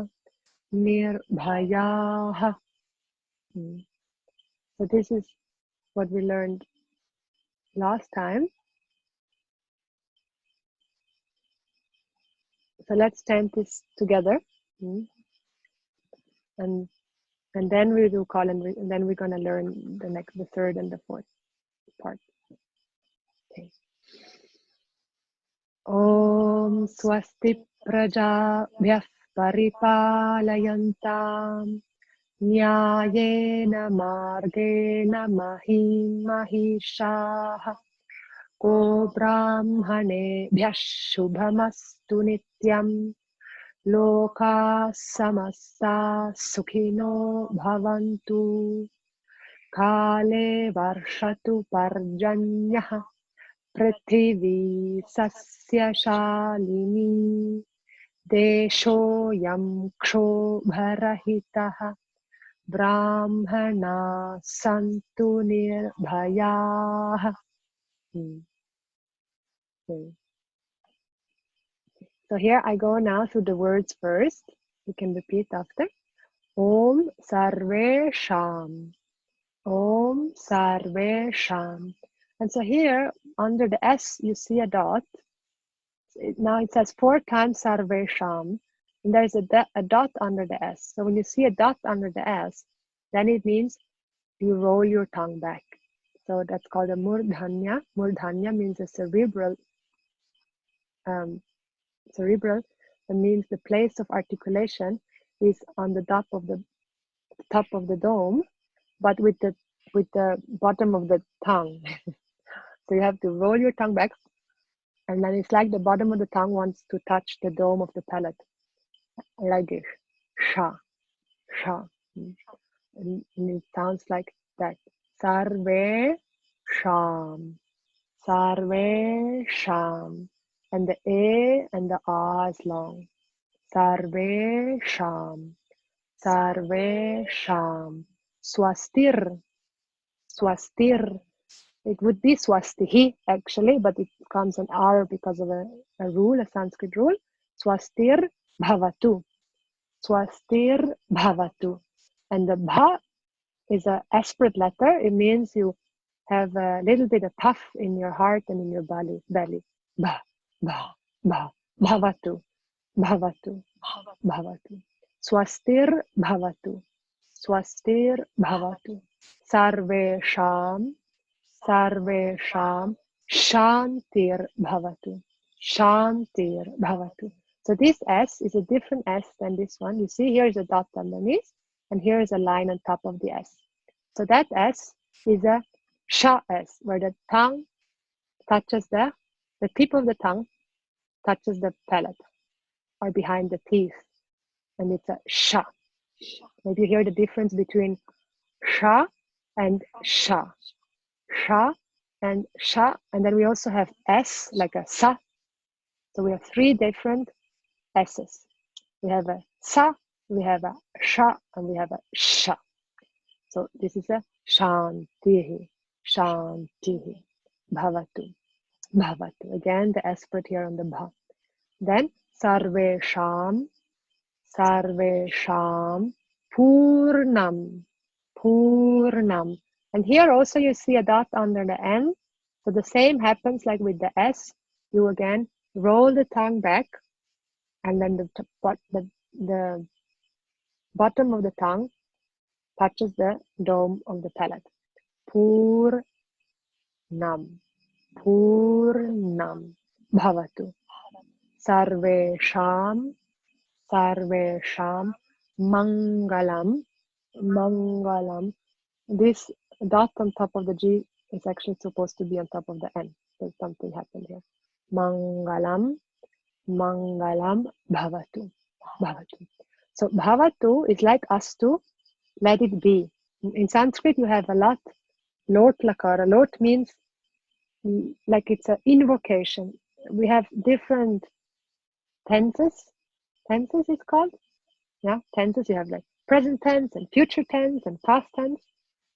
S1: So this is what we learned last time. So let's chant this together. And then we do call and then we're going to learn the third and the fourth part. Okay. Om Svasti prajābhyaḥ paripālayantām. Nyāyena mārgeṇa mahīṃ gobrāhmaṇebhyaśśubhamastu nityam. lokāssamastāssukhino bhavantu. kāle varṣatu parjanyaḥ. pṛthivī sasyaśālinī. deśo'yaṃ kṣobharahitaḥ. brāhmaṇāssantu nirbhayāh. So here I go now through the words first. You can repeat after. Om sarveṣāṃ. Om sarveṣāṃ. And so here under the S you see a dot. Now it says 4 times sarveṣāṃ. And there's a dot under the S. So when you see a dot under the S, then it means you roll your tongue back. So that's called a murdhanya. Murdhanya means a cerebral. That means the place of articulation is on the top of the dome, but with the bottom of the tongue. So you have to roll your tongue back, and then it's like the bottom of the tongue wants to touch the dome of the palate. Like this, sha, sha, and it sounds like that. Sarveṣāṃ, sarveṣāṃ, and the a and the a is long. Sarveṣāṃ, sarveṣāṃ. Svastir, svastir. It would be swastihi actually, but it comes an R because of a rule, a Sanskrit rule. Svastir bhavatu. Svastir bhavatu. And the bha is an aspirate letter. It means you have a little bit of puff in your heart and in your belly. Bha, bha, bha, bhavatu. bhavatu, bhavatu. Svastir bhavatu, svastir bhavatu. Sarveṣāṃ, sarveṣāṃ, śāntir bhavatu, śāntir bhavatu. So this S is a different S than this one. You see here is a dot underneath, and here is a line on top of the S. So that S is a sha S, where the tongue touches the tip of the tongue touches the palate or behind the teeth, and it's a sha. Maybe you hear the difference between sha and sha. Sha and sha, and then we also have S like a sa. So we have three different S's. We have a sa, we have a sha, and we have a sha. So this is a shantihi, shantihi, bhavatu, bhavatu. Again, the S put here on the bha. Then sarveṣāṃ, sarveṣāṃ, purnam, purnam. And here also you see a dot under the N. So the same happens like with the S. You again roll the tongue back, and then the bottom of the tongue touches the dome of the palate. Purnam, purnam, bhavatu. Sarveṣāṃ, sarveṣāṃ, mangalam, mangalam. This dot on top of the G is actually supposed to be on top of the N. So something happened here. Mangalam, mangalam, bhavatu, bhavatu. So bhavatu is like astu, let it be. In Sanskrit you have a lot, lot lakara. Lot means like it's an invocation. We have different tenses. Tenses is called. Yeah, tenses. You have like present tense and future tense and past tense.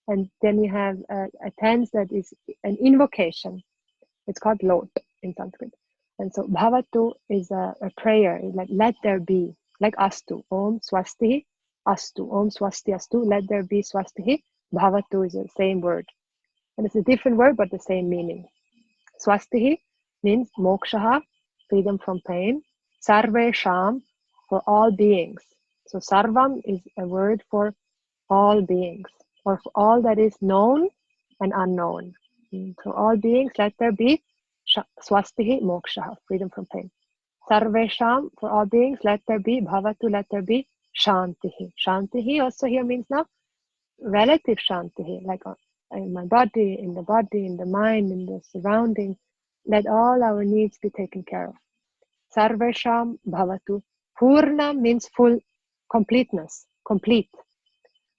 S1: And then you have a tense that is an invocation. It's called lot in Sanskrit. And so bhavatu is a prayer. It's like let there be, like astu. Om swasti astu. Om swasti astu. Let there be swastihi. Bhavatu is the same word. And it's a different word, but the same meaning. Swastihi means moksha, freedom from pain. Sarveṣāṃ, for all beings. So sarvam is a word for all beings, or for all that is known and unknown. So all beings, let there be swastihi, moksha, freedom from pain. Sarveṣāṃ, for all beings, let there be bhavatu, let there be śāntihi. Śāntihi also here means now relative śāntihi, like in my body, in the mind, in the surrounding. Let all our needs be taken care of. Sarveṣāṃ bhavatu. Purna means full, completeness, complete.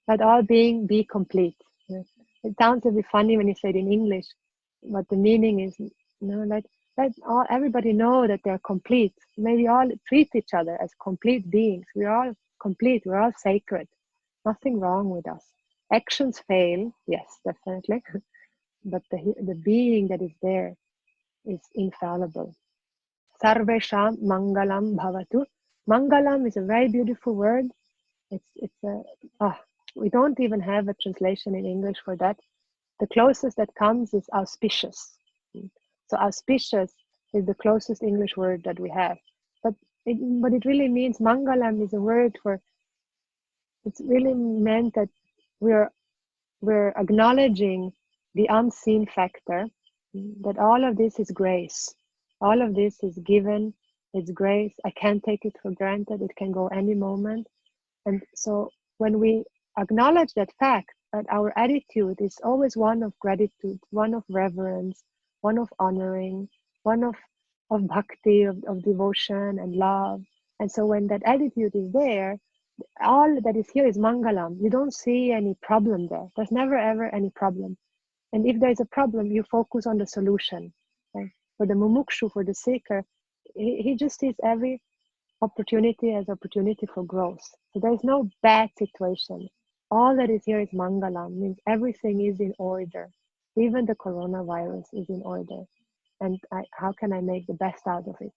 S1: Let all being be complete. It sounds a bit funny when you say it in English, but the meaning is, let everybody know that they're complete. May we all treat each other as complete beings. We're all complete. We're all sacred. Nothing wrong with us. Actions fail, yes, definitely, but the being that is there is infallible. Sarveṣāṃ mangalam bhavatu. Mangalam is a very beautiful word. We don't even have a translation in English for that. The closest that comes is auspicious. So auspicious is the closest English word that we have. But it really means, mangalam is a word for, it's really meant that we're acknowledging the unseen factor, that all of this is grace. All of this is given, it's grace. I can't take it for granted. It can go any moment. And so when we acknowledge that fact, that our attitude is always one of gratitude, one of reverence, one of honoring, one of bhakti, of devotion and love. And so when that attitude is there, all that is here is mangalam. You don't see any problem there. There's never ever any problem. And if there's a problem, you focus on the solution. Right? For the mumukshu, for the seeker, he just sees every opportunity as opportunity for growth. So there is no bad situation. All that is here is mangalam, means everything is in order. Even the coronavirus is in order. And how can I make the best out of it?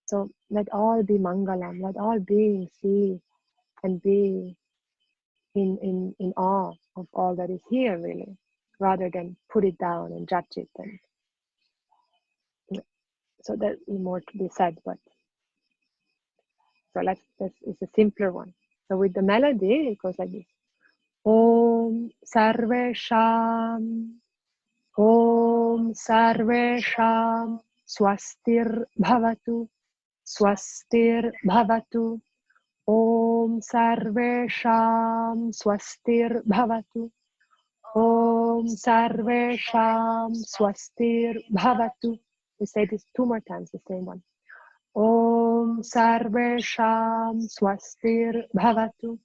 S1: So let all be mangalam. Let all beings see and be in awe of all that is here, really, rather than put it down and judge it. And so there's more to be said, but So it's a simpler one. So with the melody, it goes like this. Om sarveṣāṃ, Om sarveṣāṃ, svastir bhavatu, svastir bhavatu. Om sarveṣāṃ, svastir bhavatu. Om sarveṣāṃ, svastir bhavatu. We say this 2 more times, the same one. Om sarveṣāṃ, svastir bhavatu.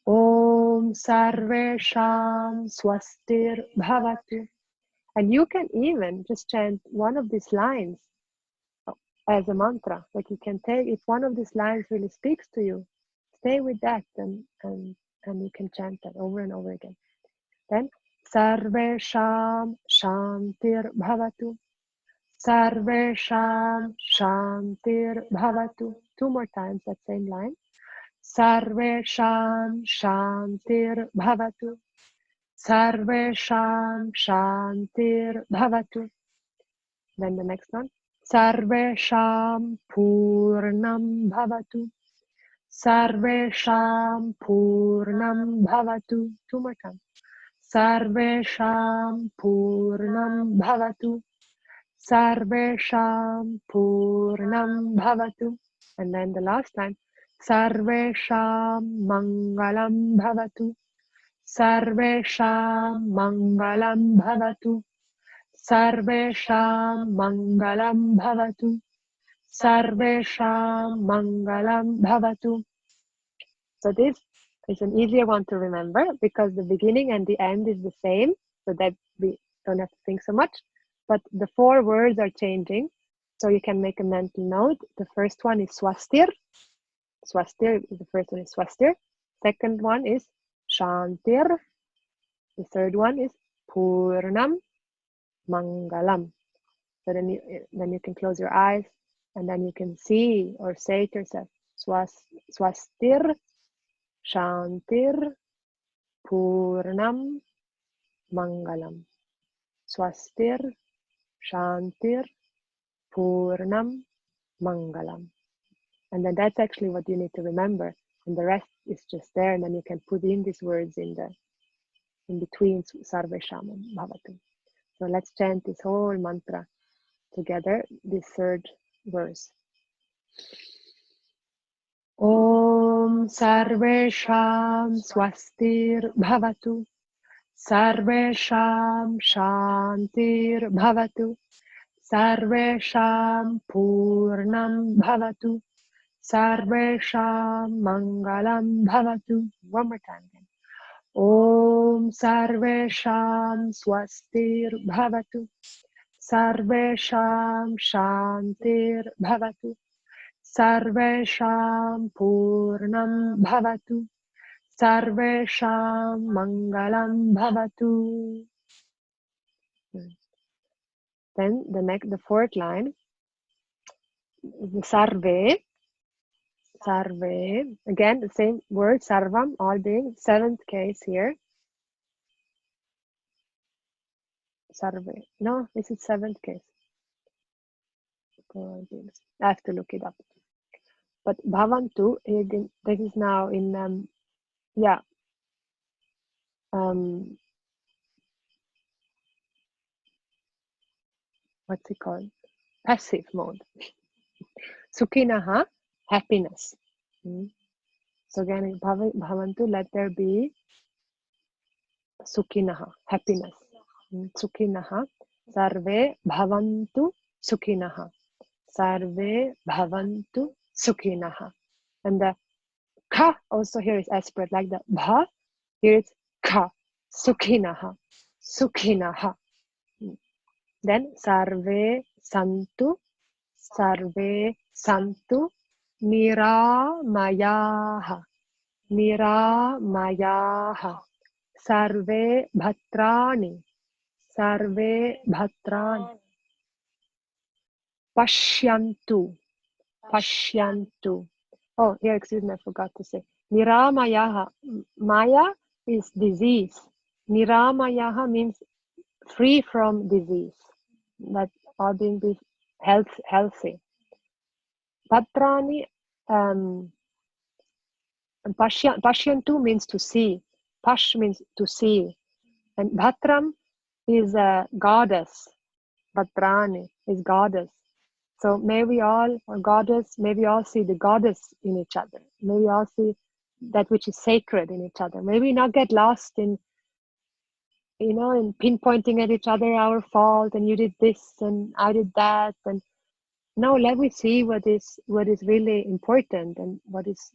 S1: Om sarveṣāṃ, svastir bhavatu. And you can even just chant one of these lines as a mantra. Like you can take, if one of these lines really speaks to you, stay with that and you can chant that over and over again. Then sarveṣāṃ śāntir bhavatu. Sarveṣāṃ śāntir bhavatu. 2 more times that same line. Sarveṣāṃ śāntir bhavatu. Sarveṣāṃ śāntir bhavatu. Then the next one. Sarveṣāṃ purnam bhavatu. Sarveṣāṃ purnam bhavatu. 2 more times. Sarveṣāṃ purnam bhavatu. Sarveṣāṃ purnam bhavatu. And then the last time. Sarveṣāṃ mangalam bhavatu. Sarveṣāṃ mangalam bhavatu. Sarveṣāṃ mangalam bhavatu. Sarveṣāṃ mangalam bhavatu. So this is an easier one to remember because the beginning and the end is the same, so that we don't have to think so much. But the 4 words are changing, so you can make a mental note. The first one is svastir. Svastir, the first one is svastir. Second one is śāntir. The third one is purnam mangalam. So then you can close your eyes and then you can see or say to yourself, svastir, śāntir, purnam mangalam. Svastir, śāntir, purnam mangalam. And then that's actually what you need to remember. And the rest is just there. And then you can put in these words in between sarveṣāṃ and bhavatu. So let's chant this whole mantra together, this 3rd verse. Om sarveṣāṃ svastir bhavatu. Sarveṣāṃ śāntir bhavatu. Sarveṣāṃ purnam bhavatu. Sarveṣāṃ mangalam bhavatu. One more time again. Om sarveṣāṃ svastir bhavatu. Sarveṣāṃ śāntir bhavatu. Sarveṣāṃ purnam bhavatu. Sarveṣāṃ mangalam bhavatu. Then the 4th line, the sarve. Sarve, again the same word, sarvam, all being 7th case here. Sarve, no, this is 7th case. I have to look it up. But bhavantu, this is now in, what's it called? Passive mode. Sukhinaha, happiness. So again, bhavantu, let there be sukhinaha, happiness. Sukhinaha, sarve bhavantu sukhinaha. Sarve bhavantu sukhinaha. And the ka also here is aspirate, like the bha, here it's ka, sukhinaha, sukhinaha. Then sarve santu, nirbhayāh, nirbhayāh. Sarve bhatrāni, pashyantu. Oh, here, excuse me, I forgot to say. Nirbhayāh, maya is disease. Nirbhayāh means free from disease. That all being healthy. Bhatrāni, Pashyantu means to see. Pash means to see. And Bhatram is a goddess. Bhatrani is goddess. So may we all, or goddess, may we all see the goddess in each other. May we all see that which is sacred in each other. May we not get lost in, in pinpointing at each other our fault, and you did this and I did that. And no, let me see what is really important, and what is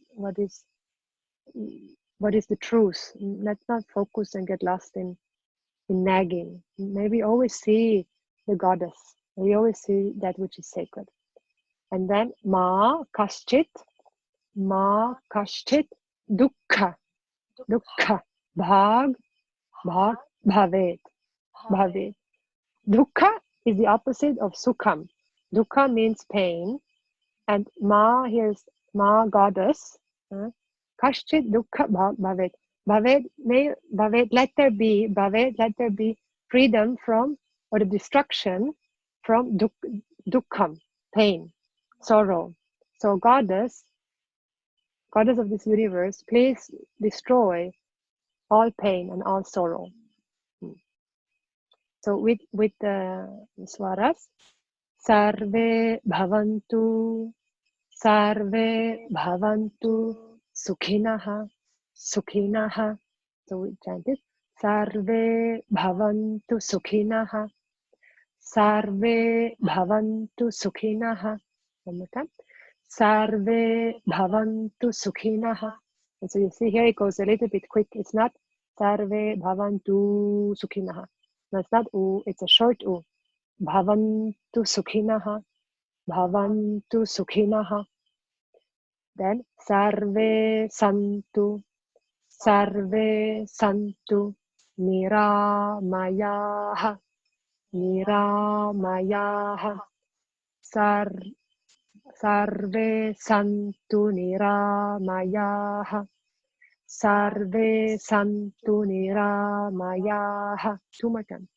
S1: the truth. Let's not focus and get lost in nagging. May we always see the goddess. May we always see that which is sacred. And then ma kaschit dukkha bhag bhavet. Dukkha is the opposite of sukham. Dukkha means pain, and ma, here's ma, goddess. Kaschit dukkha bhavet. Bhavet, let there be freedom from, or the destruction from dukkham, pain, sorrow. So goddess of this universe, please destroy all pain and all sorrow. So with the swaras, sarve bhavantu sukhinaha. So we chant it. Sarve bhavantu sukhinaha. Sarve bhavantu sukhinaha. One more time. Sarve bhavantu sukhinaha. And so you see here it goes a little bit quick. It's not sarve bhavantu sukhinaha. No, it's not u, it's a short u. Bhavantu sukhinaha. Bhavantu sukhinaha. Then sarve santu nirbhayāh. Sarve santu nirbhayāh. Two more times.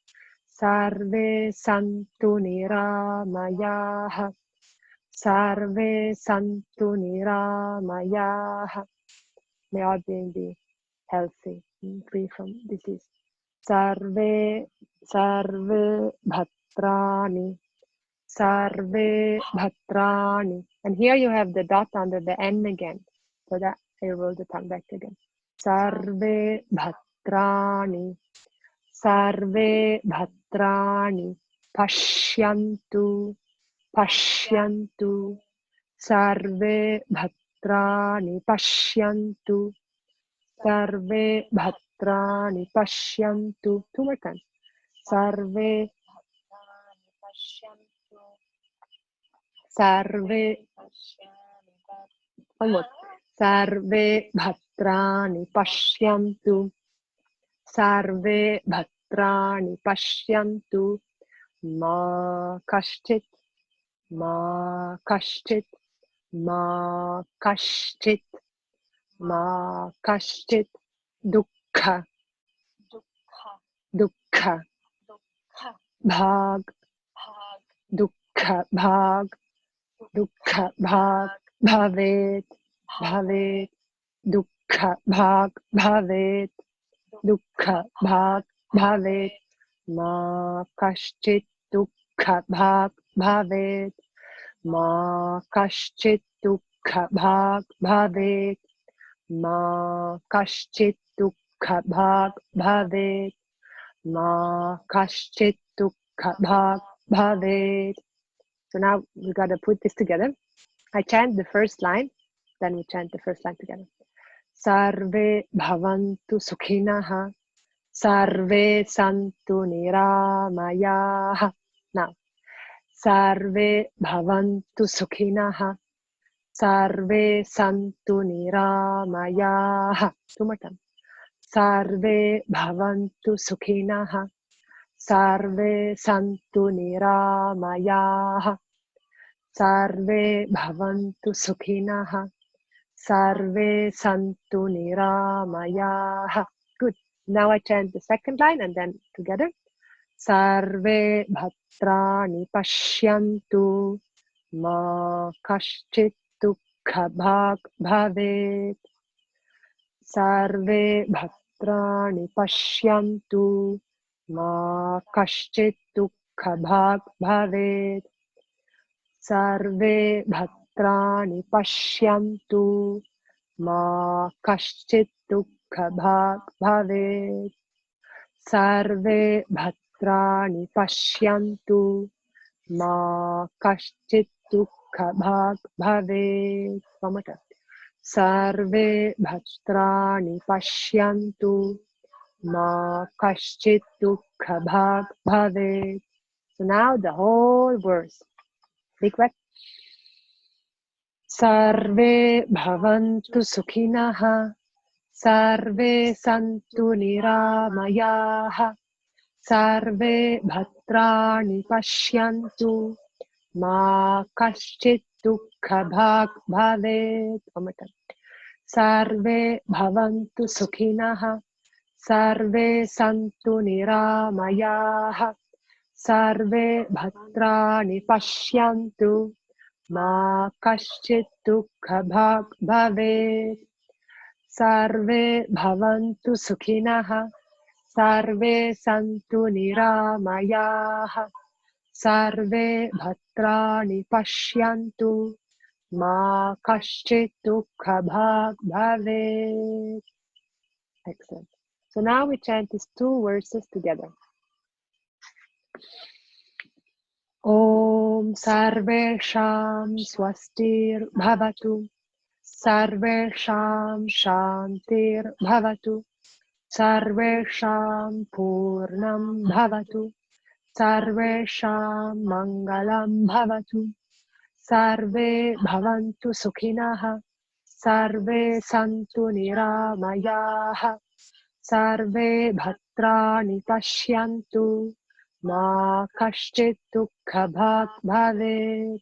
S1: Sarve santu nirbhayāh. Sarveṣāṃ nirbhayāh. May all beings be healthy and free from disease. Sarve bhatrani. And here you have the dot under the N again. So that I roll the tongue back again. Sarve bhatrani. Pashyantu. Sarve bhatrani pashyantu. Sarve bhatrani pashyantu. Two more times. Sarve one more. Sarve bhatrani pashyantu. Sarve bhatrani pashyantu. Ma kaschit dukkha bhag bhavet dukkha bhag bhavet ma kaschit dukkha bhag bhavet. Ma kaschit dukkha bhag bhavet. Ma kaschit dukkha bhag bhavet. Ma kaschit dukkha bhag bhavet. So now we got to put this together. I chant the first line, then we chant the first line together. Sarve bhavantu sukhinaha. Sarve santu nirbhayāh. Now, sarve bhavantu sukhinaha. Sarve santu nirbhayāh. Two more times. Sarve bhavantu sukhinaha. Sarve santu nirbhayāh. Sarve bhavantu sukhinaha. Sarve santu nirbhayāh. Good. Now I chant the second line and then together. Sarve bhatrani pashyantu. Ma kaschit dukkha bhag bhavet. Sarve bhatrani pashyantu ma kaśchit dukkha bhag bhavet. Sarve bhatrani pashyantu ma kaśchit dukkha bhag bhavet. Sarve bhatrani pashyantu ma kaśchit dukkha bhag bhavet. Sarve bhatrani pashyantu ma kaśchit dukkha bhag bhavet. So now the whole verse. Big breath. Sarve bhavantu sukhinah. Sarve santu nirāmayāh. Sarve bhatrani pashyantu ma kaśchit dukkha bhag bhavet. Sarve bhavantu sukhinah. Sarve santu nirāmayāh. Sarve bhatrani pashyantu ma kaśchit dukkha bhag bhavet. Sarve bhavantu sukhinah. Sarve santu nirāmayāh. Sarve bhatrani pashyantu ma kaśchit dukkha bhag bhavet. Excellent. So now we chant these two verses together. Om sarveṣāṃ svastir bhavatu. Sarveṣāṃ śāntir bhavatu. Sarveṣāṃ purnam bhavatu. Sarveṣāṃ mangalam bhavatu. Sarve bhavantu sukhinah. Sarve santu nirāmayāh. Sarve bhatrani pashyantu ma kaśchit dukkha bhag bhavet.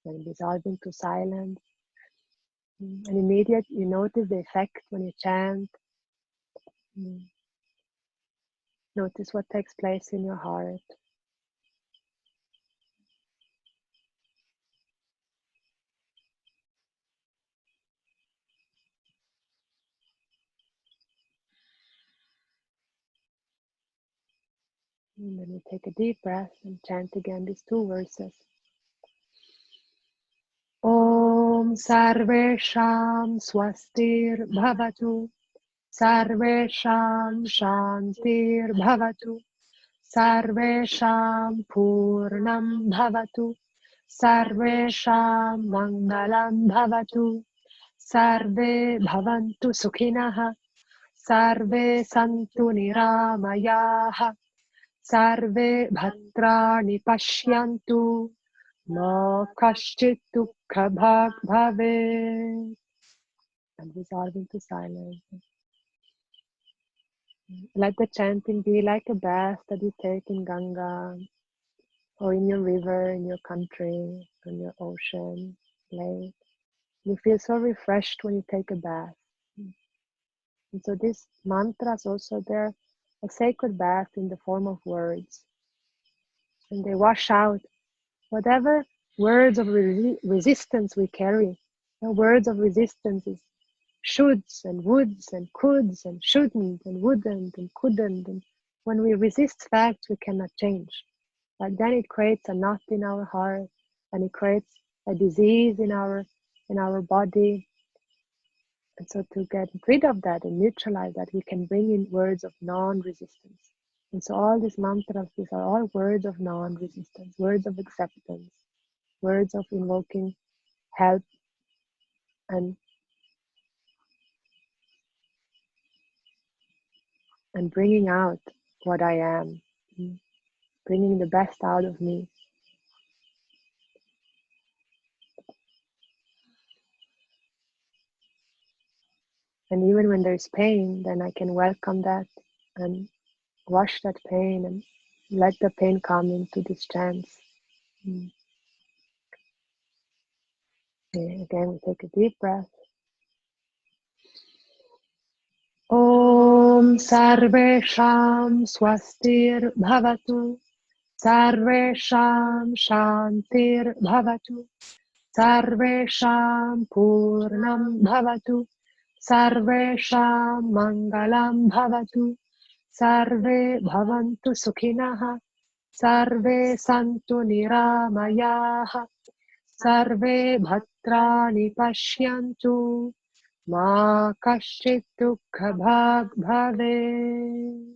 S1: And dissolve into silence. And immediately you notice the effect when you chant. Notice what takes place in your heart. And then you take a deep breath and chant again these two verses. Om sarveṣāṃ svastir bhavatu. Sarveṣāṃ śāntir bhavatu. Sarveṣāṃ purnam bhavatu. Sarveṣāṃ mangalam bhavatu. Sarve bhavantu sukhinah. Sarve santu nirāmayāh. Sarve bhatrani pashyantu ma kaśchit dukkha bhag bhavet. And dissolve into silence. Let the chanting be like a bath that you take in Ganga, or in your river, in your country, in your ocean, lake. You feel so refreshed when you take a bath. And so these mantras also, they're a sacred bath in the form of words. And they wash out whatever words of resistance we carry. The words of resistance is shoulds and woulds and coulds and shouldn't and wouldn't and couldn't. And when we resist facts, we cannot change. But then it creates a knot in our heart, and it creates a disease in our body. And so to get rid of that and neutralize that, we can bring in words of non-resistance. And so all these mantras, these are all words of non-resistance, words of acceptance, words of invoking help and bringing out what I am, bringing the best out of me. And even when there's pain, then I can welcome that and wash that pain and let the pain come into this chance. Okay, again, we take a deep breath. Om sarveṣāṃ svastir bhavatu. Sarveṣāṃ śāntir bhavatu. sarveṣāṃ purnam bhavatu, sarveṣāṃ mangalam bhavatu, sarve bhavantu sukhinah, sarve santu nirāmayāh, sarve bhadrani paṣyantu, mā kaśķit dukkha bhāg bhavet.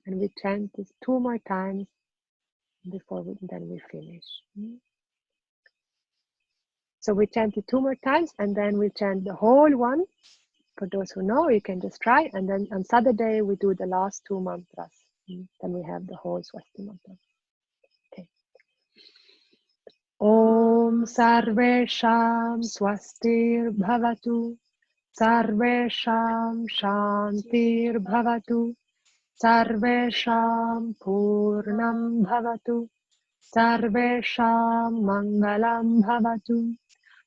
S1: And we chant this 2 more times before then we finish. So we chant it 2 more times and then we chant the whole one. For those who know, you can just try. And then on Saturday, we do the last 2 mantras. Then we have the whole Svasti Mantra. Okay. Om sarveṣāṃ svastir bhavatu, sarveṣāṃ śāntir bhavatu, sarveṣāṃ purnam bhavatu, sarveṣāṃ mangalam bhavatu,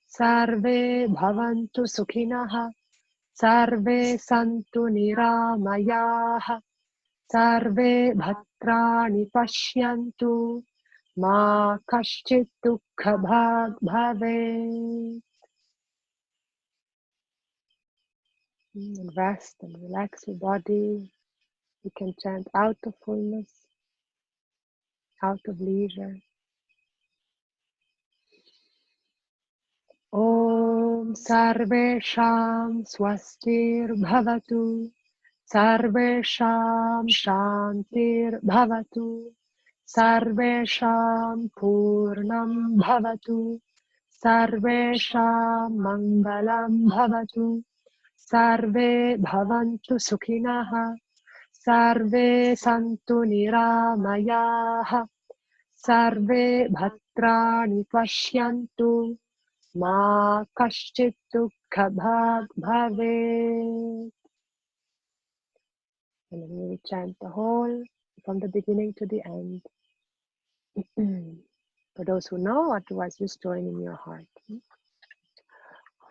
S1: sarve bhavantu sukhinah, sarve santu nirāmayāh, sarve bhadrani paṣyantu, mā kaśķit dukkha bhāg bhavet. And rest and relax your body. You can chant out of fullness, out of leisure. Om sarveṣāṃ svastir bhavatu, sarveṣāṃ śāntir bhavatu, sarveṣāṃ purnam bhavatu, sarveṣāṃ mangalam bhavatu, sarve bhavantu sukhinah, sarve santu nirāmayāh, sarve bhadrani paṣyantu, mā kaśķit dukkha bhāg bhavet. And then we will chant the whole from the beginning to the end. For those who know, otherwise just join in your heart.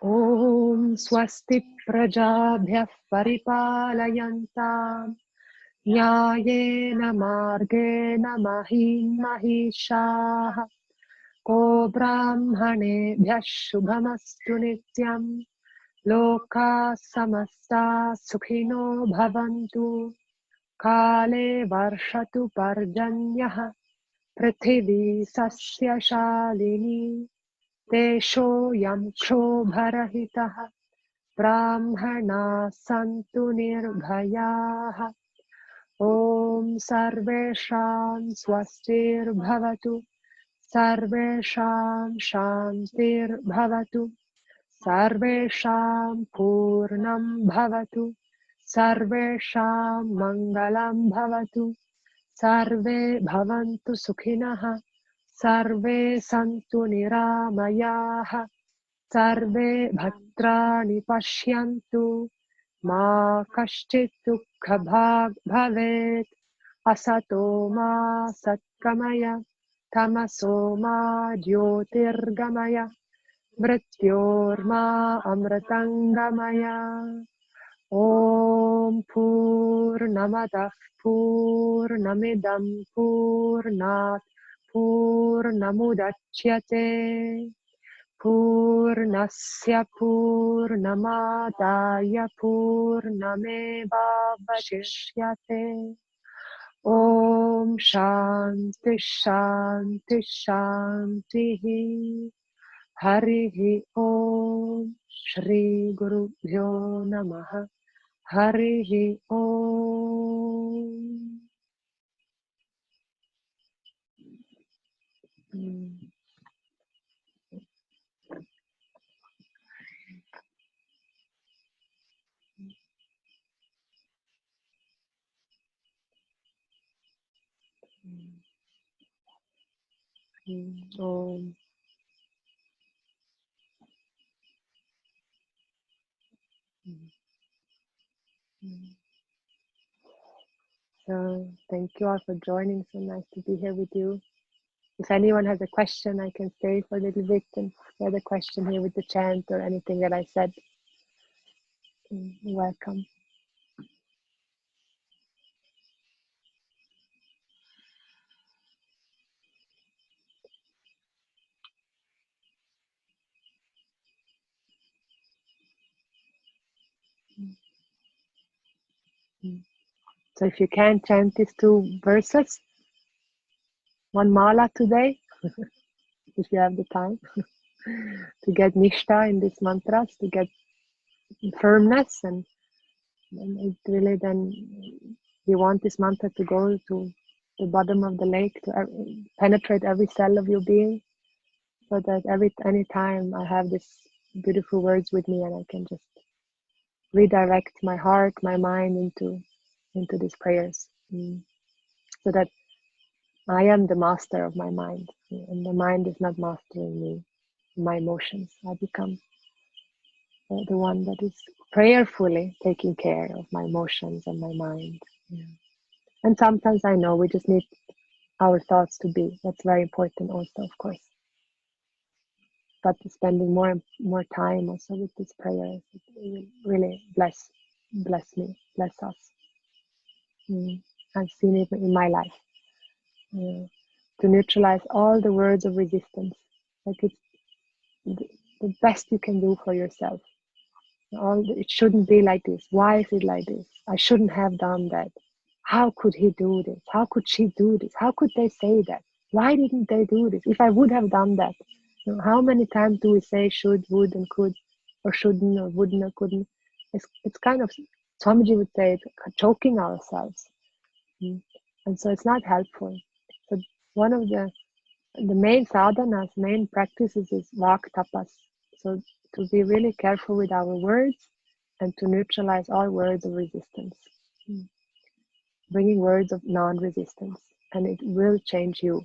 S1: Om Svasti prajābhyaḥ paripālayantām, nyāyena mārgeṇa mahīṃ mahīśāḥ, gobrāhmaṇebhyaśśubhamastu nityam, lokāssamastāssukhino bhavantu, kāle varṣatu parjanyaḥ, pṛthivī sasyaśālinī, deśo'yaṃ kṣobharahitaḥ, brāhmaṇāssantu nirbhayāh. Om sarveṣāṃ svastir bhavatu, sarveṣāṃ śāntir bhavatu, sarveṣāṃ purnam bhavatu, sarveṣāṃ mangalam bhavatu, sarve bhavantu sukhinah, sarve santu nirāmayāh, sarve bhadrani paṣyantu, mā kaśķit dukkha bhāg bhavet. Asato mā satkamaya, tamaso mā jyotirgamaya, mrityormā amritangamaya. Om purnamadah purnamidam purnāt purnamudachyate, purnasya purnamadaya purnamevavashishyate. Om shanti shanti shanti. Harihi Om. Shri Gurubhyo Namaha. Harihi Om. Om. So thank you all for joining. So nice to be here with you. If anyone has a question, I can stay for a little bit and share the question here with the chant or anything that I said. You're welcome. So if you can chant these 2 verses, 1 mala today, if you have the time, to get nishtha in these mantras, to get firmness, and it really then, you want this mantra to go to the bottom of the lake, to penetrate every cell of your being, so that any time I have these beautiful words with me, and I can just redirect my heart, my mind into these prayers, so that I am the master of my mind, and the mind is not mastering me, my emotions. I become the one that is prayerfully taking care of my emotions and my mind. Yeah. And sometimes I know we just need our thoughts to be. That's very important also, of course. But spending more time also with these prayers, it will really bless me, bless us. I've seen it in my life. To neutralize all the words of resistance. Like it's the best you can do for yourself. It shouldn't be like this. Why is it like this? I shouldn't have done that. How could he do this? How could she do this? How could they say that? Why didn't they do this? If I would have done that. How many times do we say should, would, and could, or shouldn't, or wouldn't, or couldn't? It's kind of, Swamiji would say, it's choking ourselves. And so it's not helpful. So one of the main sadhanas, main practices is vak tapas. So to be really careful with our words and to neutralize all words of resistance. Bringing words of non-resistance, and it will change you.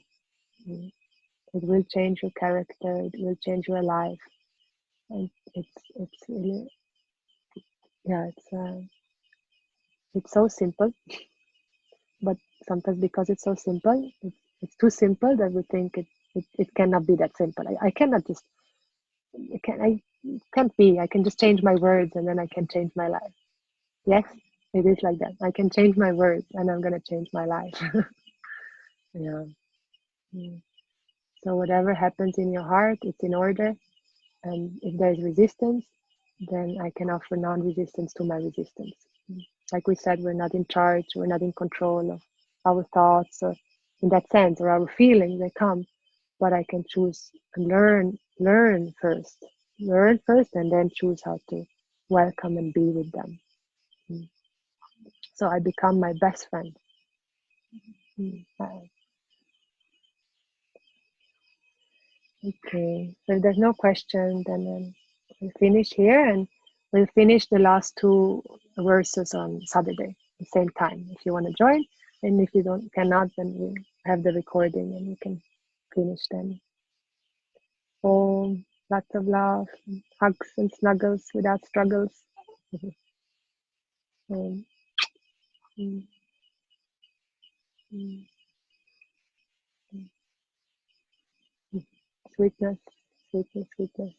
S1: It will change your character, it will change your life. And it's really, yeah, it's so simple, but sometimes because it's so simple, it's too simple that we think it cannot be that simple. I cannot just, I can't be, I can just change my words and then I can change my life. Yes, it is like that. I can change my words and I'm going to change my life. Yeah. So whatever happens in your heart, it's in order. And if there's resistance, then I can offer non-resistance to my resistance. Like we said, we're not in charge, we're not in control of our thoughts, or in that sense, or our feelings, they come. But I can choose and learn first, and then choose how to welcome and be with them. So I become my best friend. Okay, so if there's no question, then we'll finish here, and we'll finish the last 2 verses on Saturday, the same time, if you want to join. And if you cannot, then we'll have the recording and you can finish then. Lots of love, hugs and snuggles without struggles. Om. Mm, mm, mm. Sweetness, sweetness, sweetness.